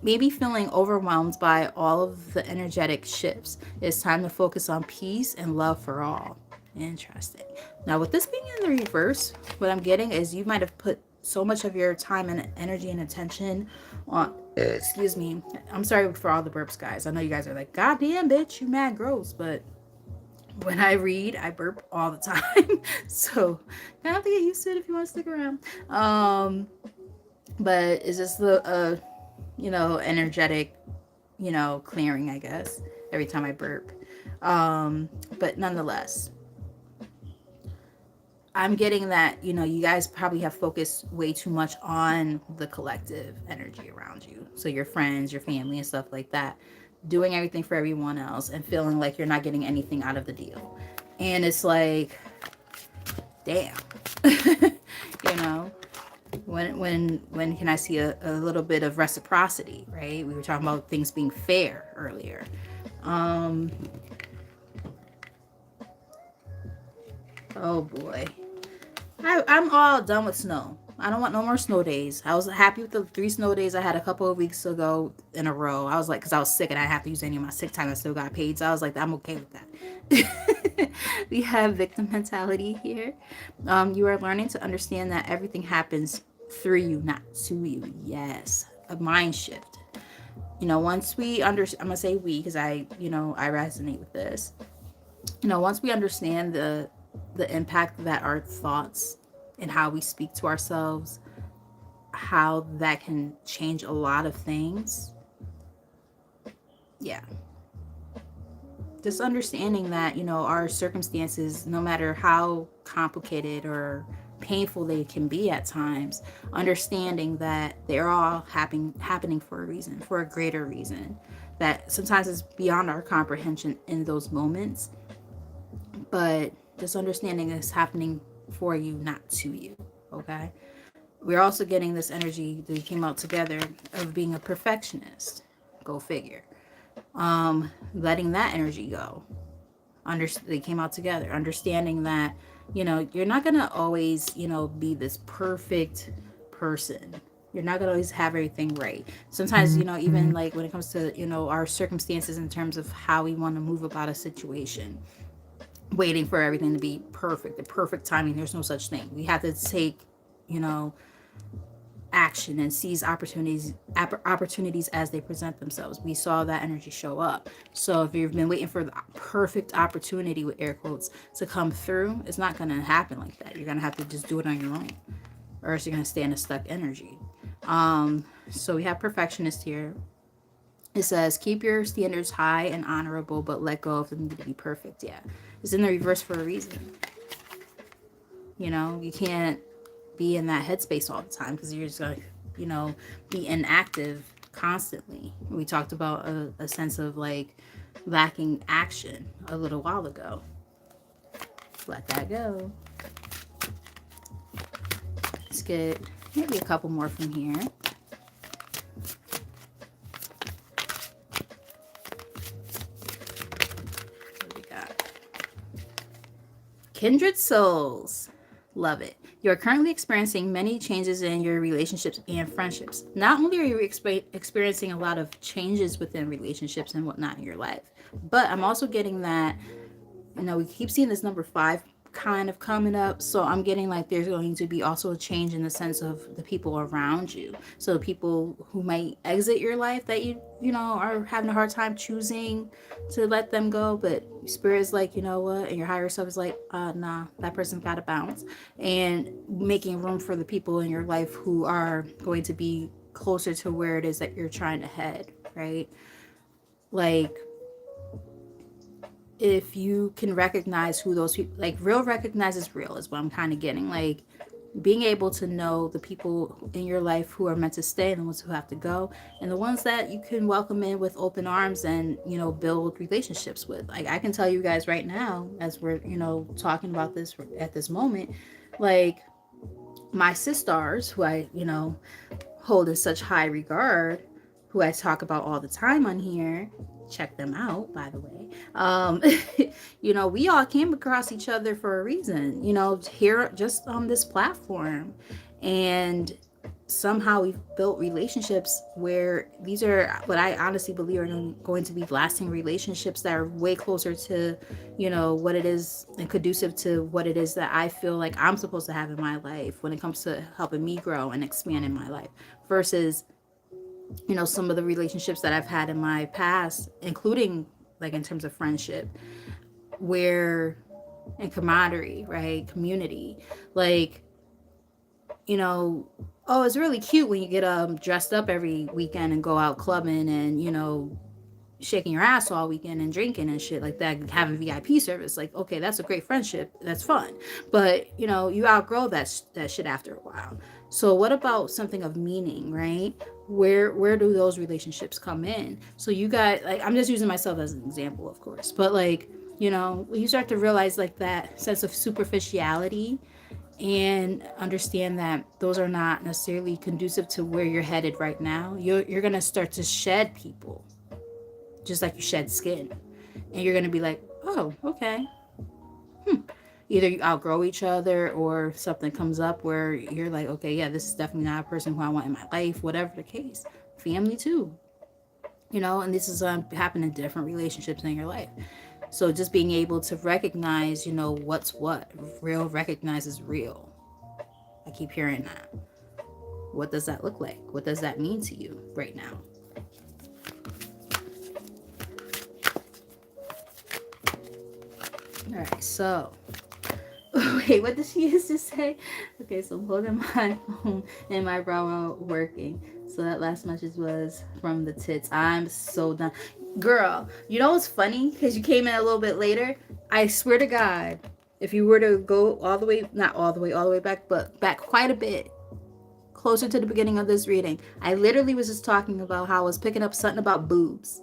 be feeling overwhelmed by all of the energetic shifts. It's time to focus on peace and love for all. Interesting. Now, with this being in the reverse, what I'm getting is you might have put so much of your time and energy and attention on, excuse me, I'm sorry for all the burps, guys. I know you guys are like, God damn, bitch, you mad gross, but when I read, I burp all the time. So you have to get used to it if you want to stick around. But it's just the, energetic, clearing, I guess, every time I burp. But nonetheless, I'm getting that, you guys probably have focused way too much on the collective energy around you. So your friends, your family, and stuff like that, doing everything for everyone else and feeling like you're not getting anything out of the deal. And it's like, damn, when can I see a little bit of reciprocity, right? We were talking about things being fair earlier. Oh boy. I'm all done with snow. I don't want no more snow days. I was happy with the 3 snow days I had a couple of weeks ago in a row. I was like, because I was sick and I didn't have to use any of my sick time. I still got paid. So I was like, I'm okay with that. We have victim mentality here. You are learning to understand that everything happens through you, not to you. Yes. A mind shift. Once we I'm going to say we, because I resonate with this. Once we understand the impact that our thoughts and how we speak to ourselves, how that can change a lot of things. Yeah. Just understanding that, our circumstances, no matter how complicated or painful they can be at times, understanding that they're all happening for a reason, for a greater reason, that sometimes it's beyond our comprehension in those moments, but just understanding it's happening for you, not to you. Okay. We're also getting this energy that came out together of being a perfectionist. Go figure. Letting that energy go. They came out together. Understanding that, you're not going to always, be this perfect person. You're not going to always have everything right. Sometimes, even like when it comes to, our circumstances in terms of how we want to move about a situation, waiting for everything to be perfect, the perfect timing. There's no such thing. We have to take, action and seize opportunities as they present themselves. We saw that energy show up. So if you've been waiting for the perfect opportunity, with air quotes, to come through, it's not going to happen like that. You're going to have to just do it on your own, or else you're going to stay in a stuck energy. So we have perfectionist here. It says, keep your standards high and honorable, but let go of the need to be perfect. Yeah. It's in the reverse for a reason. You can't be in that headspace all the time, because you're just going to, be inactive constantly. We talked about a sense of like lacking action a little while ago. Let that go. Let's get maybe a couple more from here. Kindred souls. Love it. You are currently experiencing many changes in your relationships and friendships. Not only are you experiencing a lot of changes within relationships and whatnot in your life, but I'm also getting that, we keep seeing this number 5 kind of coming up. So I'm getting like there's going to be also a change in the sense of the people around you. So people who might exit your life that you are having a hard time choosing to let them go, but spirit is like, you know what, and your higher self is like, nah, that person's got to bounce, and making room for the people in your life who are going to be closer to where it is that you're trying to head, right? Like, if you can recognize who those people, like real recognizes real is what I'm kind of getting. Like, being able to know the people in your life who are meant to stay and the ones who have to go, and the ones that you can welcome in with open arms and, build relationships with. Like, I can tell you guys right now, as we're, talking about this at this moment, like, my sisters, who I, hold in such high regard, who I talk about all the time on here. Check them out, by the way. We all came across each other for a reason, here just on this platform. And somehow we've built relationships where these are what I honestly believe are going to be lasting relationships that are way closer to, what it is, and conducive to what it is that I feel like I'm supposed to have in my life when it comes to helping me grow and expand in my life, versus, some of the relationships that I've had in my past, including like in terms of friendship, where, and camaraderie, right? Community. Like, oh, it's really cute when you get dressed up every weekend and go out clubbing and, shaking your ass all weekend and drinking and shit like that, having VIP service. Like, okay, that's a great friendship. That's fun. But, you outgrow that shit after a while. So what about something of meaning, right? Where do those relationships come in? So you got, like, I'm just using myself as an example, of course, but like, when you start to realize like that sense of superficiality, and understand that those are not necessarily conducive to where you're headed right now, you're going to start to shed people just like you shed skin. And you're going to be like, oh, okay. Either you outgrow each other, or something comes up where you're like, okay, yeah, this is definitely not a person who I want in my life, whatever the case. Family too, and this is happening in different relationships in your life. So just being able to recognize, what's what. Real recognizes real. I keep hearing that. What does that look like? What does that mean to you right now? All right, so wait, what did she used to say? Okay, so I'm holding my phone and my brow working. So that last message was from the tits. I'm so done. Girl, you know what's funny? Because you came in a little bit later. I swear to God, if you were to go all the way, not all the way back, but back quite a bit, closer to the beginning of this reading, I literally was just talking about how I was picking up something about boobs.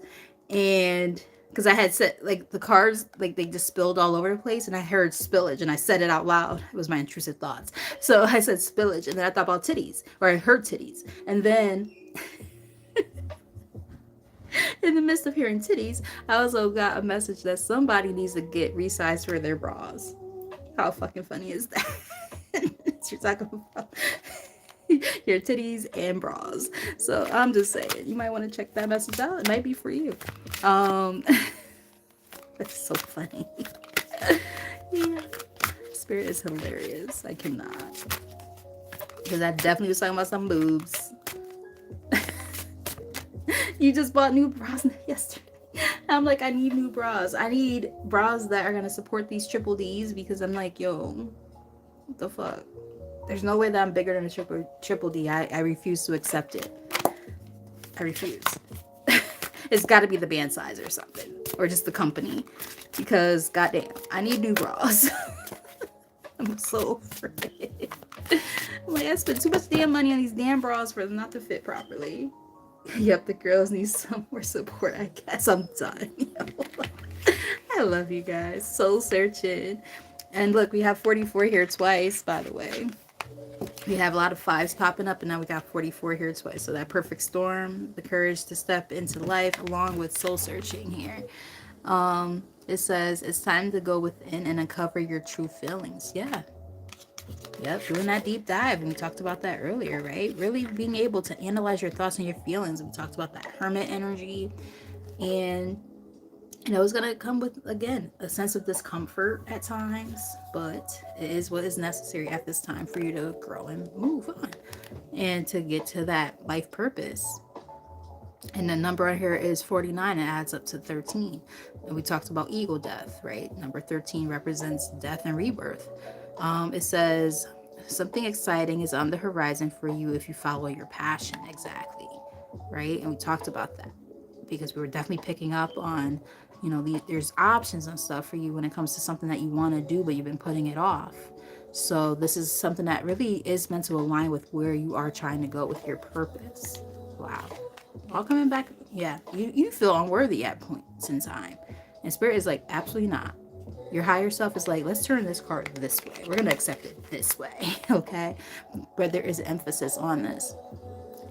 And because I had said, like, the cards, like, they just spilled all over the place, and I heard spillage, and I said it out loud. It was my intrusive thoughts. So I said spillage, and then I thought about titties, or I heard titties. And then in the midst of hearing titties, I also got a message that somebody needs to get resized for their bras. How fucking funny is that? You're talking about your titties and bras. So I'm just saying, you might want to check that message out. It might be for you. That's so funny. Yeah. Spirit is hilarious. I cannot. Because I definitely was talking about some boobs. You just bought new bras yesterday. I'm like, I need new bras. I need bras that are going to support these triple Ds, because I'm like, yo, what the fuck? There's no way that I'm bigger than a triple D. I refuse to accept it. I refuse. It's got to be the band size or something. Or just the company. Because, goddamn, I need new bras. I'm so afraid. I'm like, I spent too much damn money on these damn bras for them not to fit properly. Yep, the girls need some more support, I guess. I'm done. I love you guys. Soul searching. And look, we have 44 here twice, by the way. We have a lot of fives popping up, and now we got 44 here twice. So that perfect storm, the courage to step into life, along with soul searching here. It says it's time to go within and uncover your true feelings. Yeah. Yep, doing that deep dive. And we talked about that earlier, right? Really being able to analyze your thoughts and your feelings. We talked about that hermit energy. And it's going to come with, again, a sense of discomfort at times, but it is what is necessary at this time for you to grow and move on and to get to that life purpose. And the number on here is 49. It adds up to 13. And we talked about ego death, right? Number 13 represents death and rebirth. It says something exciting is on the horizon for you if you follow your passion. Exactly. Right? And we talked about that because we were definitely picking up on, there's options and stuff for you when it comes to something that you want to do, but you've been putting it off. So this is something that really is meant to align with where you are trying to go with your purpose. Wow. All coming back. Yeah, you feel unworthy at points in time. And Spirit is like, absolutely not. Your higher self is like, let's turn this card this way. We're going to accept it this way. Okay. But there is emphasis on this.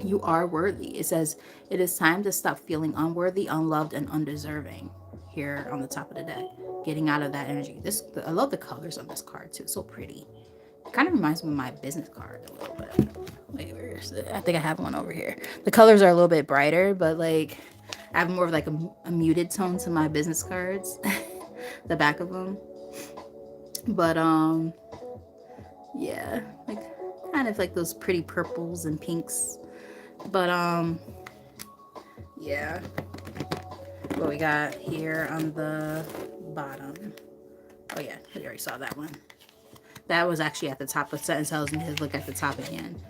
You are worthy. It says, it is time to stop feeling unworthy, unloved, and undeserving. Here on the top of the deck, getting out of that energy. I love the colors on this card too. It's so pretty. It kind of reminds me of my business card a little bit. Wait, where is it? I think I have one over here. The colors are a little bit brighter, but like I have more of like a muted tone to my business cards, the back of them. But yeah, like kind of like those pretty purples and pinks. But yeah. What we got here on the bottom. Oh yeah, we already saw that one. That was actually at the top. The sentence tells me to look at the top again.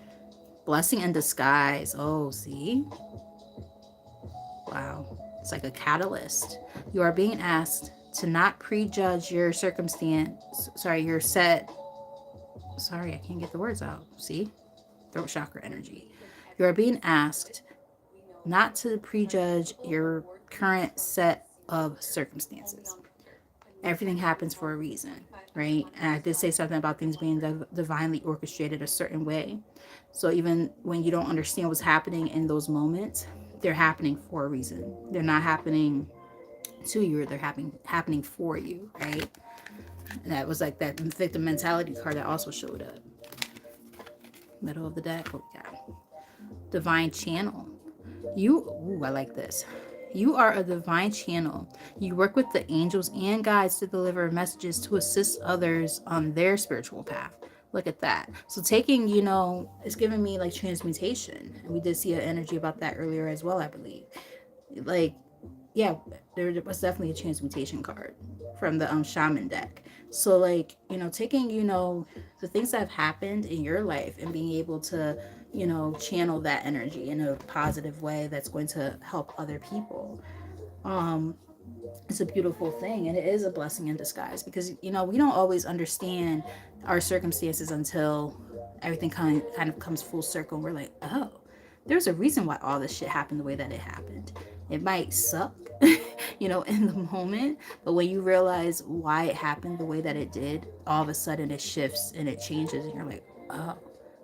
Blessing in disguise. Oh, see? Wow. It's like a catalyst. You are being asked to not prejudge your circumstance. Sorry, your set. Sorry, I can't get the words out. See? Throat chakra energy. You are being asked not to prejudge your current set of circumstances. Everything happens for a reason, right? And I did say something about things being divinely orchestrated a certain way. So even when you don't understand what's happening in those moments, they're happening for a reason. They're not happening to you, they're happening for you, right? And that was like that victim mentality card that also showed up. Middle of the deck, what we got? Divine channel. I like this. You are a divine channel. You work with the angels and guides to deliver messages to assist others on their spiritual path. Look at that. So taking, it's giving me like transmutation. And we did see an energy about that earlier as well, I believe. Like, yeah, there was definitely a transmutation card from the shaman deck. So like, taking, the things that have happened in your life and being able to, channel that energy in a positive way that's going to help other people. It's a beautiful thing, and it is a blessing in disguise because we don't always understand our circumstances until everything kind of comes full circle and we're like, oh, there's a reason why all this shit happened the way that it happened. It might suck in the moment, but when you realize why it happened the way that it did, all of a sudden it shifts and it changes and you're like, oh,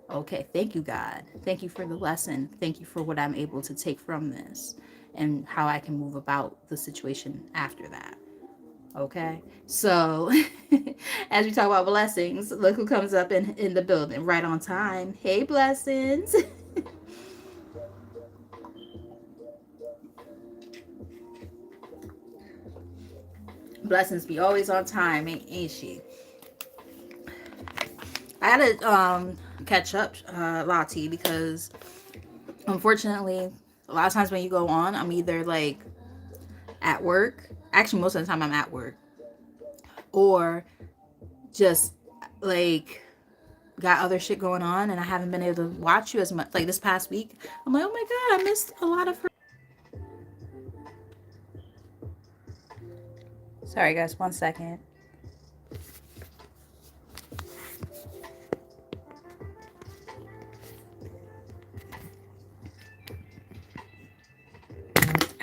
okay, thank you, God. Thank you for the lesson. Thank you for what I'm able to take from this and how I can move about the situation after that. Okay, so as we talk about blessings, look who comes up in the building right on time. Hey, blessings. Blessings be always on time, ain't she? I had to catch up, Lottie, because unfortunately, a lot of times when you go on, I'm either like at work. Actually, most of the time I'm at work, or just like got other shit going on, and I haven't been able to watch you as much. Like this past week, I'm like, oh my god, I missed a lot of her. Sorry, guys, 1 second.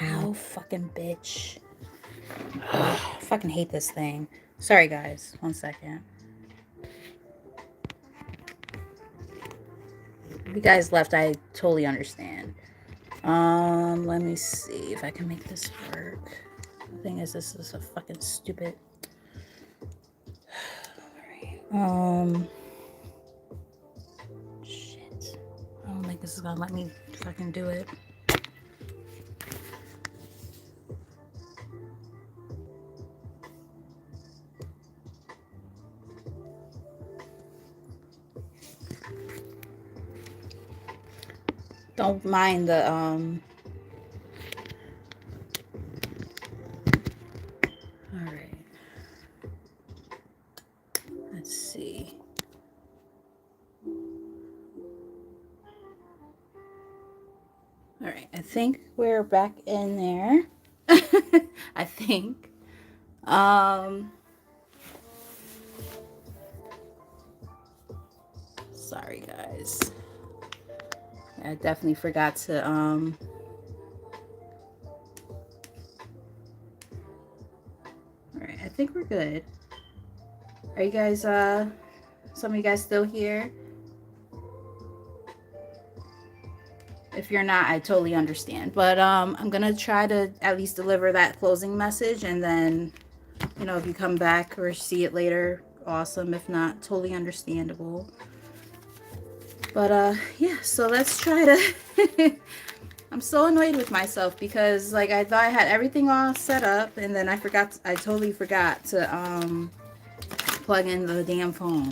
Ow, fucking bitch. Ugh, fucking hate this thing. Sorry, guys. 1 second. If you guys left, I totally understand. Let me see if I can make this work. The thing is, this is a fucking stupid. Alright. Shit. I don't think this is gonna let me fucking do it. Don't mind the Alright. Let's see. Alright, I think we're back in there. I think. sorry, guys. I definitely forgot to all right, I think we're good. Are you guys some of you guys still here? If you're not, I totally understand. But I'm gonna try to at least deliver that closing message, and then, you know, if you come back or see it later, awesome. If not, totally understandable. But yeah, so let's try to I'm so annoyed with myself because like I thought I had everything all set up, and then I totally forgot to plug in the damn phone.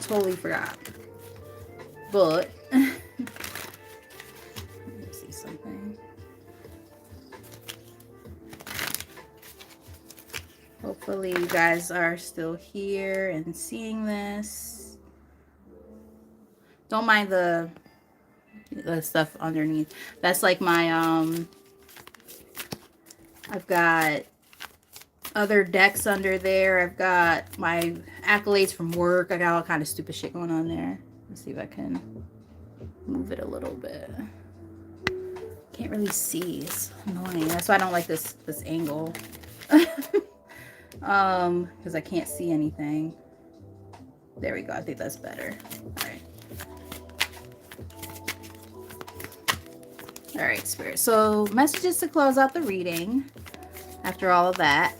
Totally forgot. But let me see something. Hopefully you guys are still here and seeing this. Don't mind the stuff underneath. That's like my I've got other decks under there. I've got my accolades from work. I got all kind of stupid shit going on there. Let's see if I can move it a little bit. Can't really see. It's annoying. That's why I don't like this angle. Because I can't see anything. There we go. I think that's better. All right. All right, Spirit. So messages to close out the reading. After all of that,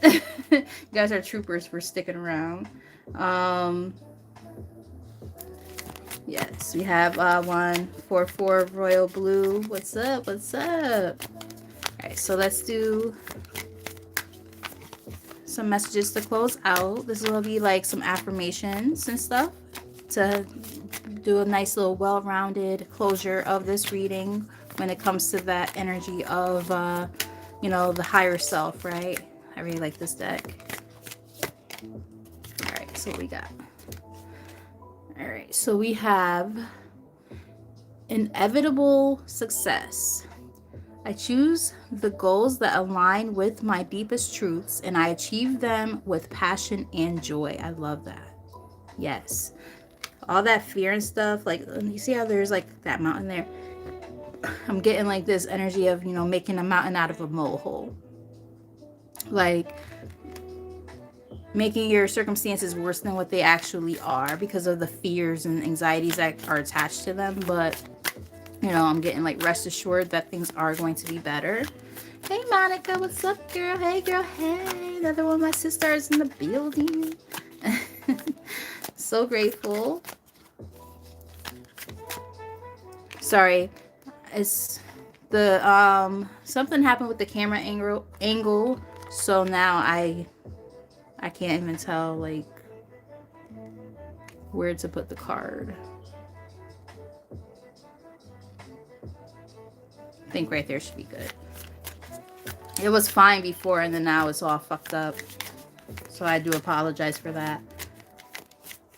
you guys are troopers for sticking around. Yes, we have 144 Royal Blue. What's up? What's up? All right, so let's do some messages to close out. This will be like some affirmations and stuff to do a nice little well-rounded closure of this reading when it comes to that energy of you know, the higher self, right? I really like this deck. All right, so what we got? All right, so we have inevitable success. I choose the goals that align with my deepest truths, and I achieve them with passion and joy. I love that. Yes. All that fear and stuff, like, you see how there's like that mountain there? I'm getting like this energy of, you know, making a mountain out of a molehill. Like making your circumstances worse than what they actually are because of the fears and anxieties that are attached to them. But, you know, I'm getting like rest assured that things are going to be better. Hey, Monica, what's up, girl? Hey, girl. Hey, another one of my sisters in the building. So grateful. Sorry. It's the something happened with the camera angle, so now I can't even tell like where to put the card. I think right there should be good. It was fine before, and then now it's all fucked up, so I do apologize for that.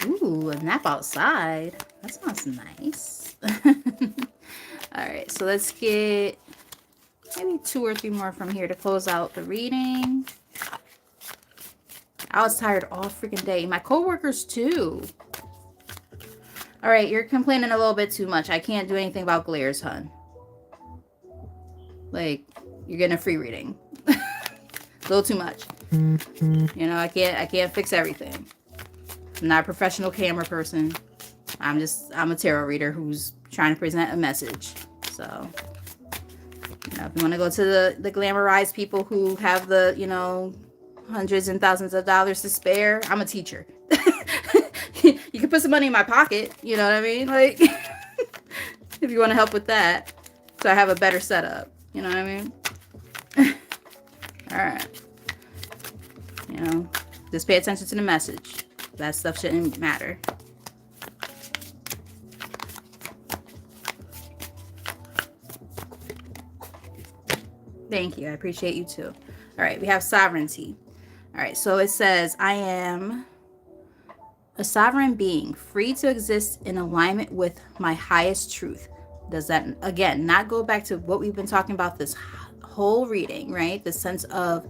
Ooh, a nap outside. That sounds nice. Alright, so let's get maybe 2 or 3 more from here to close out the reading. I was tired all freaking day. My coworkers too. Alright, you're complaining a little bit too much. I can't do anything about glares, hun. Like, you're getting a free reading. A little too much. You know, I can't fix everything. I'm not a professional camera person. I'm a tarot reader who's trying to present a message. So, you know, if you want to go to the glamorized people who have the, you know, hundreds and thousands of dollars to spare, I'm a teacher. You can put some money in my pocket, you know what I mean? Like, if you want to help with that, so I have a better setup, you know what I mean? All right. You know, just pay attention to the message. That stuff shouldn't matter. Thank you. I appreciate you too. All right, we have sovereignty. All right, so it says, I am a sovereign being, free to exist in alignment with my highest truth. Does that, again, not go back to what we've been talking about this whole reading, right? The sense of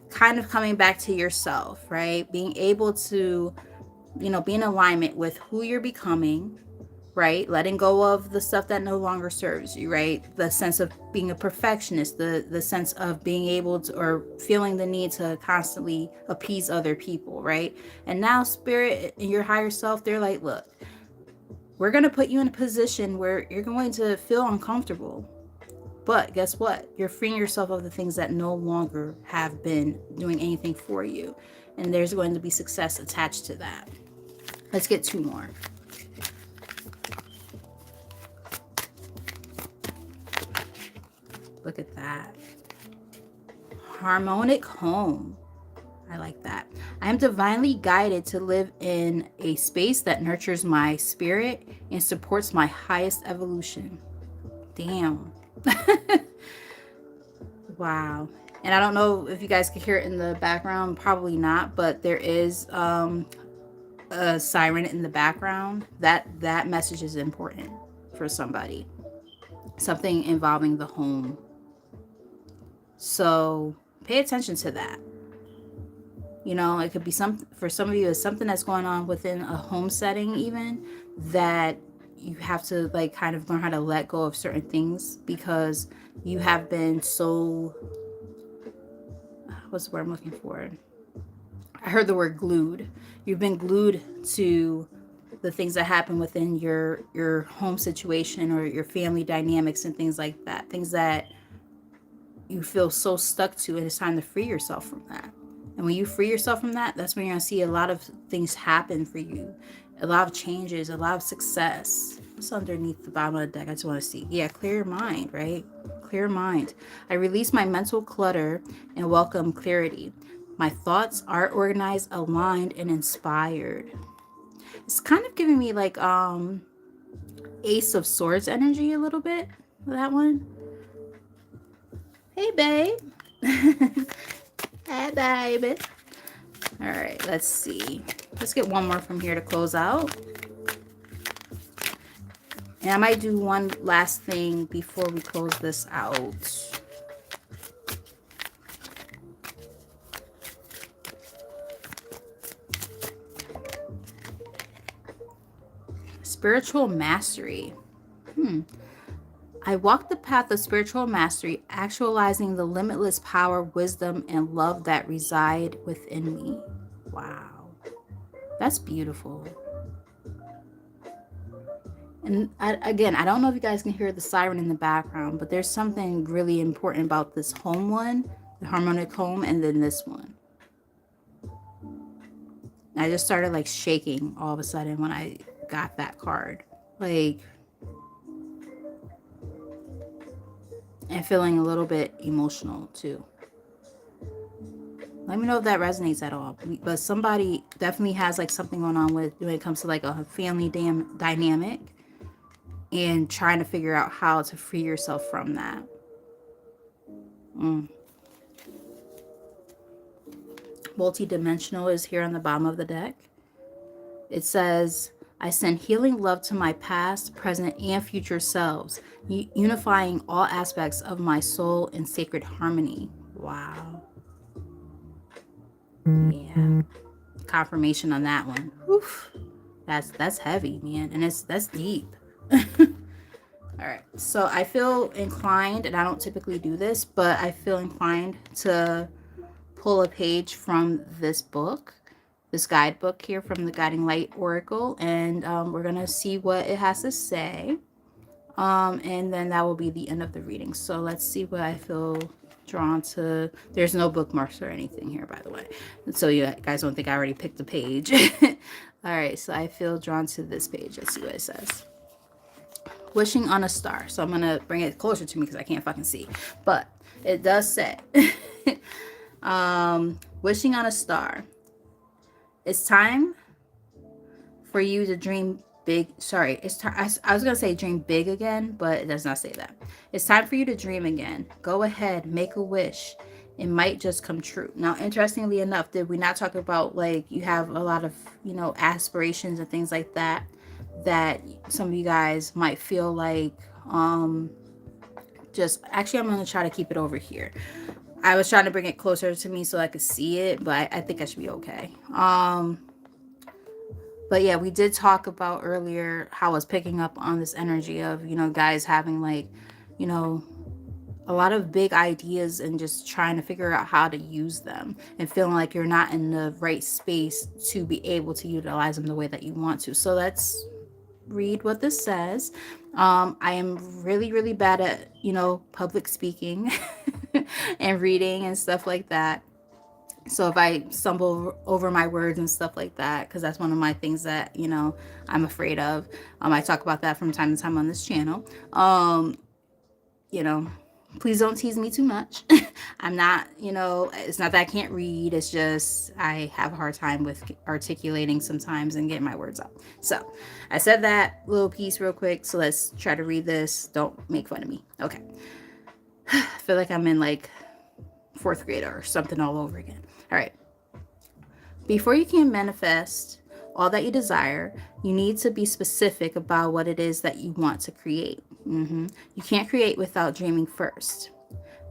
kind of coming back to yourself, right? Being able to, you know, be in alignment with who you're becoming, right? Letting go of the stuff that no longer serves you, right? The sense of being a perfectionist, the sense of being able to, or feeling the need to constantly appease other people, right? And now spirit and your higher self, they're like, look, we're going to put you in a position where you're going to feel uncomfortable. But guess what? You're freeing yourself of the things that no longer have been doing anything for you. And there's going to be success attached to that. Let's get two more. Look at that. Harmonic home. I like that. I am divinely guided to live in a space that nurtures my spirit and supports my highest evolution. Damn. Wow. And I don't know if you guys can hear it in the background. Probably not, but there is a siren in the background. That message is important for somebody. Something involving the home. So pay attention to that. You know, it could be for some of you, it's something that's going on within a home setting, even that you have to like kind of learn how to let go of certain things because you have been so, what's the word I'm looking for? I heard the word glued. You've been glued to the things that happen within your home situation or your family dynamics and things like that. Things that you feel so stuck to, and it's time to free yourself from that. And when you free yourself from that, that's when you're going to see a lot of things happen for you. A lot of changes, a lot of success. What's underneath the bottom of the deck? I just want to see. Yeah, clear your mind, right? Clear your mind. I release my mental clutter and welcome clarity. My thoughts are organized, aligned, and inspired. It's kind of giving me like Ace of Swords energy a little bit. That one. Hey, babe. Hey, baby. All right, let's see. Let's get one more from here to close out. And I might do one last thing before we close this out. Spiritual mastery. I walk the path of spiritual mastery, actualizing the limitless power, wisdom, and love that reside within me. Wow. That's beautiful. And again, I don't know if you guys can hear the siren in the background, but there's something really important about this home one, the harmonic home, and then this one. I just started like shaking all of a sudden when I got that card. Like, and feeling a little bit emotional too. Let me know if that resonates at all. But somebody definitely has like something going on with when it comes to like a family dynamic and trying to figure out how to free yourself from that. Multi-dimensional is here on the bottom of the deck. It says, I send healing love to my past, present, and future selves, unifying all aspects of my soul in sacred harmony. Wow. Yeah. Confirmation on that one. Oof. That's heavy, man. And that's deep. All right. So I feel inclined, and I don't typically do this, but I feel inclined to pull a page from this book, this guidebook here from the Guiding Light Oracle, and we're going to see what it has to say. And then that will be the end of the reading. So let's see what I feel drawn to. There's no bookmarks or anything here, by the way. So you guys don't think I already picked the page. All right, so I feel drawn to this page. Let's see what it says. Wishing on a star. So I'm going to bring it closer to me because I can't fucking see. But it does say, wishing on a star. It's time for you to dream big. Sorry, I was going to say dream big again, but it does not say that. It's time for you to dream again. Go ahead, make a wish. It might just come true. Now, interestingly enough, did we not talk about like you have a lot of, aspirations and things like that some of you guys might feel like just actually I'm going to try to keep it over here. I was trying to bring it closer to me so I could see it, but I think I should be okay. But yeah, we did talk about earlier how I was picking up on this energy of, guys having like, you know, a lot of big ideas and just trying to figure out how to use them and feeling like you're not in the right space to be able to utilize them the way that you want to. So let's read what this says. I am really, really bad at, public speaking and reading and stuff like that. So if I stumble over my words and stuff like that, because that's one of my things that, I'm afraid of. I talk about that from time to time on this channel. You know, please don't tease me too much. I'm not, it's not that I can't read. It's just I have a hard time with articulating sometimes and getting my words out. So I said that little piece real quick. So let's try to read this. Don't make fun of me. Okay. I feel like I'm in like fourth grade or something all over again. All right. Before you can manifest all that you desire, you need to be specific about what it is that you want to create. You can't create without dreaming first.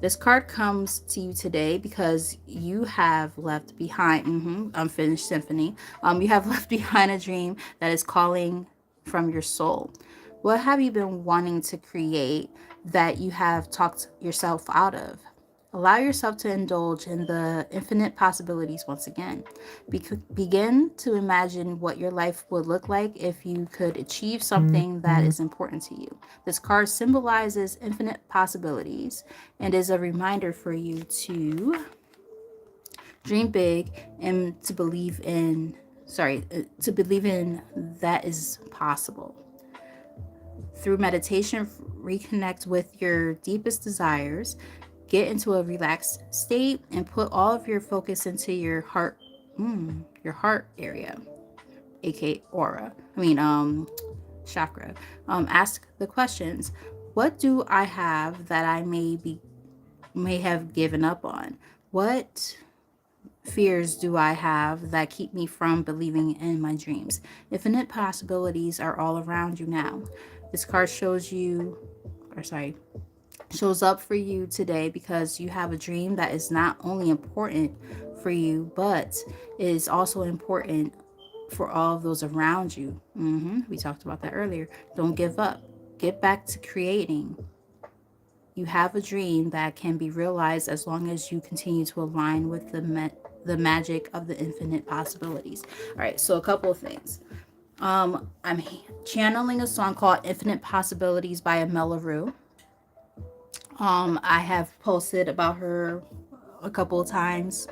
This card comes to you today because you have left behind unfinished symphony. You have left behind a dream that is calling from your soul. What have you been wanting to create that you have talked yourself out of? Allow yourself to indulge in the infinite possibilities once again. Begin to imagine what your life would look like if you could achieve something that is important to you. This card symbolizes infinite possibilities and is a reminder for you to dream big and to believe in that is possible. Through meditation, reconnect with your deepest desires, get into a relaxed state, and put all of your focus into your heart area, aka aura. Chakra. Ask the questions: what do I have that I may have given up on? What fears do I have that keep me from believing in my dreams? Infinite possibilities are all around you now. This card shows up for you today because you have a dream that is not only important for you, but is also important for all of those around you. We talked about that earlier. Don't give up. Get back to creating. You have a dream that can be realized as long as you continue to align with the magic of the infinite possibilities. All right, so a couple of things. I'm channeling a song called Infinite Possibilities by Amela Rue. I have posted about her a couple of times.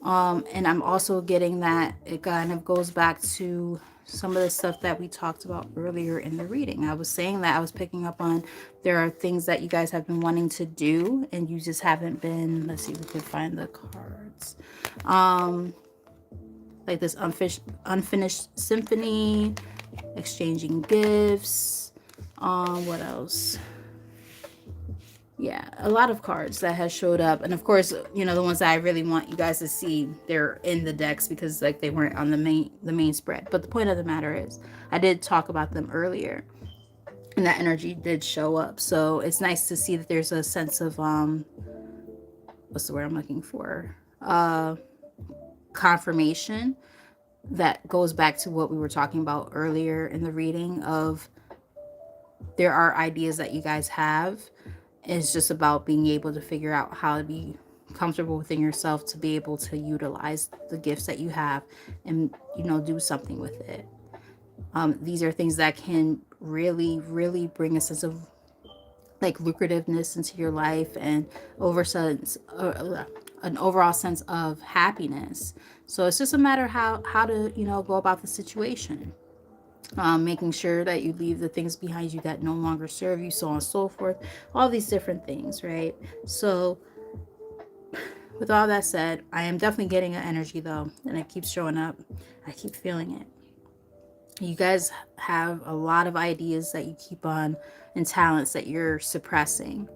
And I'm also getting that it kind of goes back to some of the stuff that we talked about earlier in the reading. I was saying that I was picking up on there are things that you guys have been wanting to do and you just haven't been. Let's see if we can find the cards. Like this unfinished symphony, exchanging gifts. What else? Yeah, a lot of cards that has showed up, and of course, the ones that I really want you guys to see, they're in the decks because like they weren't on the main spread. But the point of the matter is, I did talk about them earlier, and that energy did show up. So it's nice to see that there's a sense of what's the word I'm looking for? Confirmation that goes back to what we were talking about earlier in the reading of there are ideas that you guys have. It's just about being able to figure out how to be comfortable within yourself to be able to utilize the gifts that you have and, do something with it. These are things that can really, really bring a sense of like lucrativeness into your life and an overall sense of happiness. So it's just a matter how to, go about the situation. Making sure that you leave the things behind you that no longer serve you, so on and so forth, all these different things, right? So with all that said, I am definitely getting an energy though, and it keeps showing up. I keep feeling it. You guys have a lot of ideas that you keep on and talents that you're suppressing.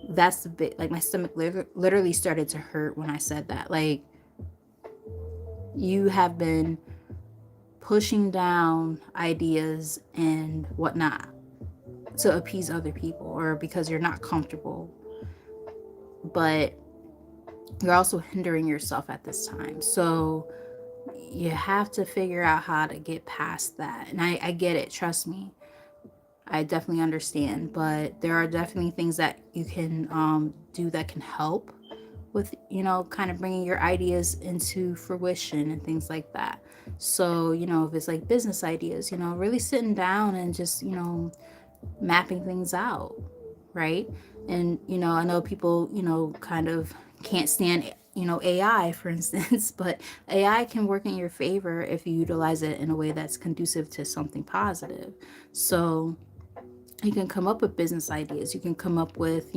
That's the bit, like my stomach literally started to hurt when I said that. Like, you have been pushing down ideas and whatnot to appease other people or because you're not comfortable, but you're also hindering yourself at this time. So you have to figure out how to get past that. And I get it, trust me. I definitely understand, but there are definitely things that you can do that can help with, kind of bringing your ideas into fruition and things like that. So, if it's like business ideas, really sitting down and just, mapping things out, right? And, I know people, kind of can't stand, AI, for instance, but AI can work in your favor if you utilize it in a way that's conducive to something positive. So, you can come up with business ideas. You can come up with,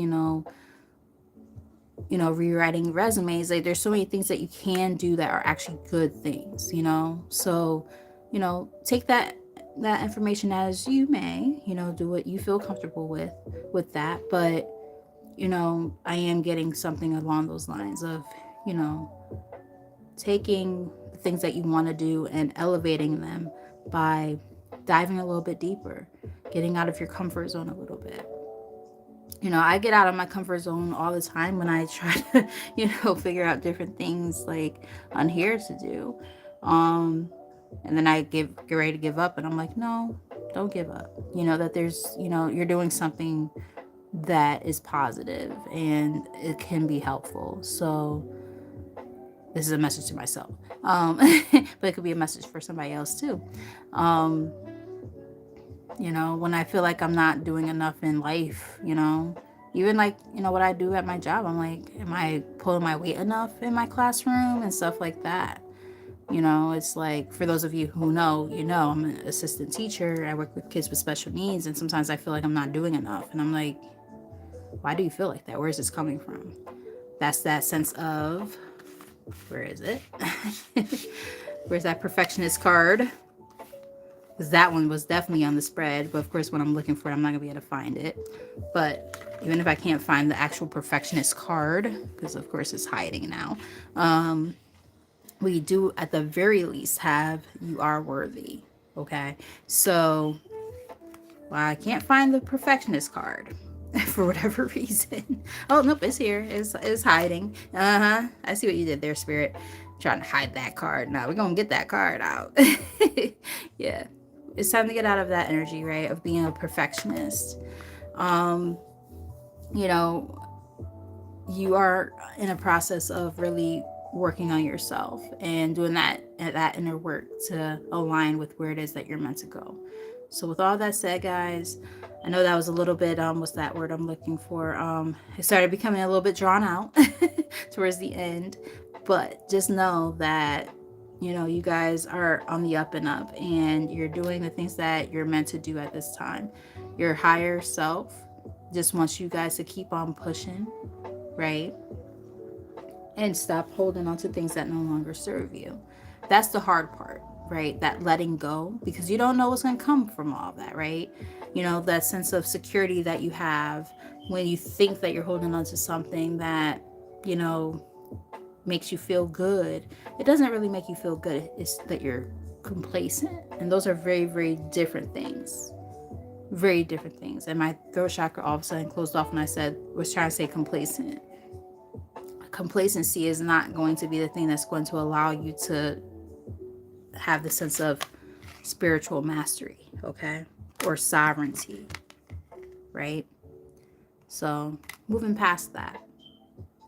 rewriting resumes. Like there's so many things that you can do that are actually good things, So, take that information as you may, do what you feel comfortable with that. But, I am getting something along those lines of, you know, taking the things that you want to do and elevating them by diving a little bit deeper, getting out of your comfort zone a little bit. I get out of my comfort zone all the time when I try to, figure out different things like on here to do. Um, and then I get ready to give up, and I'm like, no, don't give up. That there's, you're doing something that is positive and it can be helpful. So this is a message to myself, but it could be a message for somebody else too. Um, when I feel like I'm not doing enough in life, even like, what I do at my job, I'm like, am I pulling my weight enough in my classroom and stuff like that? It's like, for those of you who know, I'm an assistant teacher. I work with kids with special needs, and sometimes I feel like I'm not doing enough. And I'm like, why do you feel like that? Where is this coming from? That's that sense of, where is it? Where's that perfectionist card? Because that one was definitely on the spread, but of course when I'm looking for it, I'm not gonna be able to find it. But even if I can't find the actual perfectionist card, because of course it's hiding now, we do at the very least have you are worthy. Okay, so, well, I can't find the perfectionist card for whatever reason. Oh nope, it's here. It's hiding. I see what you did there, Spirit. Trying to hide that card. Now we're gonna get that card out. Yeah, it's time to get out of that energy, right? Of being a perfectionist. Um, you know, you are in a process of really working on yourself and doing that inner work to align with where it is that you're meant to go. So with all that said, guys, I know that was a little bit what's that word I'm looking for? It started becoming a little bit drawn out towards the end, but just know that you guys are on the up and up, and you're doing the things that you're meant to do at this time. Your higher self just wants you guys to keep on pushing, right? And stop holding on to things that no longer serve you. That's the hard part, right? That letting go, because you don't know what's going to come from all of that, right? That sense of security that you have when you think that you're holding on to something that, you know, makes you feel good. It doesn't really make you feel good. It's that you're complacent. And those are very, very different things. Very different things. And my throat chakra all of a sudden closed off when was trying to say complacent. Complacency is not going to be the thing that's going to allow you to have the sense of spiritual mastery, okay? Or sovereignty, right? So moving past that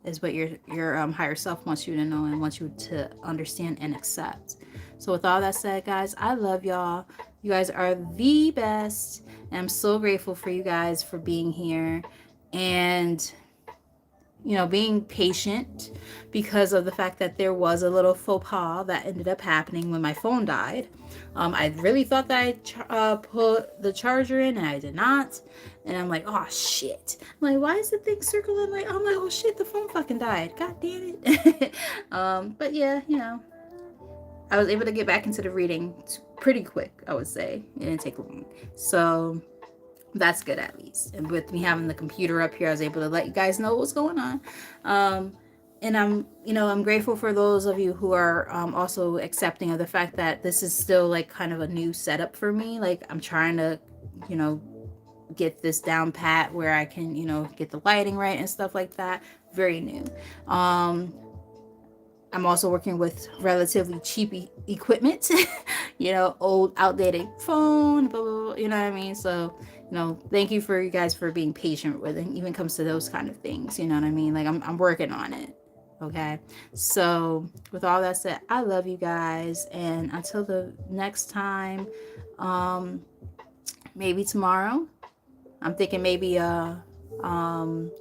is what your higher self wants you to know and wants you to understand and accept. So with all that said, guys, I love y'all. You guys are the best, and I'm so grateful for you guys for being here and being patient because of the fact that there was a little faux pas that ended up happening when my phone died. I really thought that I put the charger in, and I did not. And I'm like, oh shit. I'm like, why is the thing circling? I'm like, oh shit, the phone fucking died. God damn it. But yeah, I was able to get back into the reading pretty quick, I would say. It didn't take long. So that's good, at least. And with me having the computer up here, I was able to let you guys know what's going on. And I'm grateful for those of you who are also accepting of the fact that this is still like kind of a new setup for me. Like I'm trying to, get this down pat where I can, get the lighting right and stuff like that. Very new. I'm also working with relatively cheap equipment, you know, old outdated phone, blah, blah, blah, you know what I mean? So, you know, thank you for you guys for being patient with it. Even comes to those kind of things, you know what I mean? Like I'm working on it. Okay. So with all that said, I love you guys. And until the next time, um, maybe tomorrow, I'm thinking maybe, um,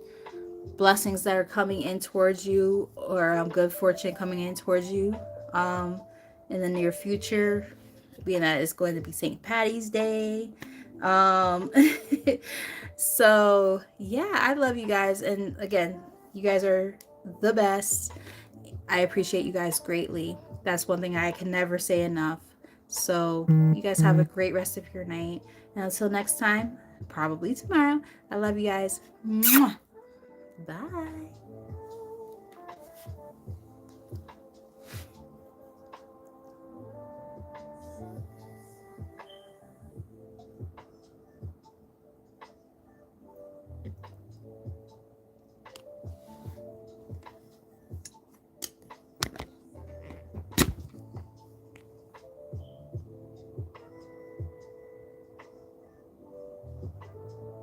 blessings that are coming in towards you, or good fortune coming in towards you um, in the near future, being that it's going to be St. Patty's Day. Um, so, yeah, I love you guys. And again, you guys are the best. I appreciate you guys greatly. That's one thing I can never say enough. So, you guys have a great rest of your night. And until next time, probably tomorrow, I love you guys. Mwah. Bye.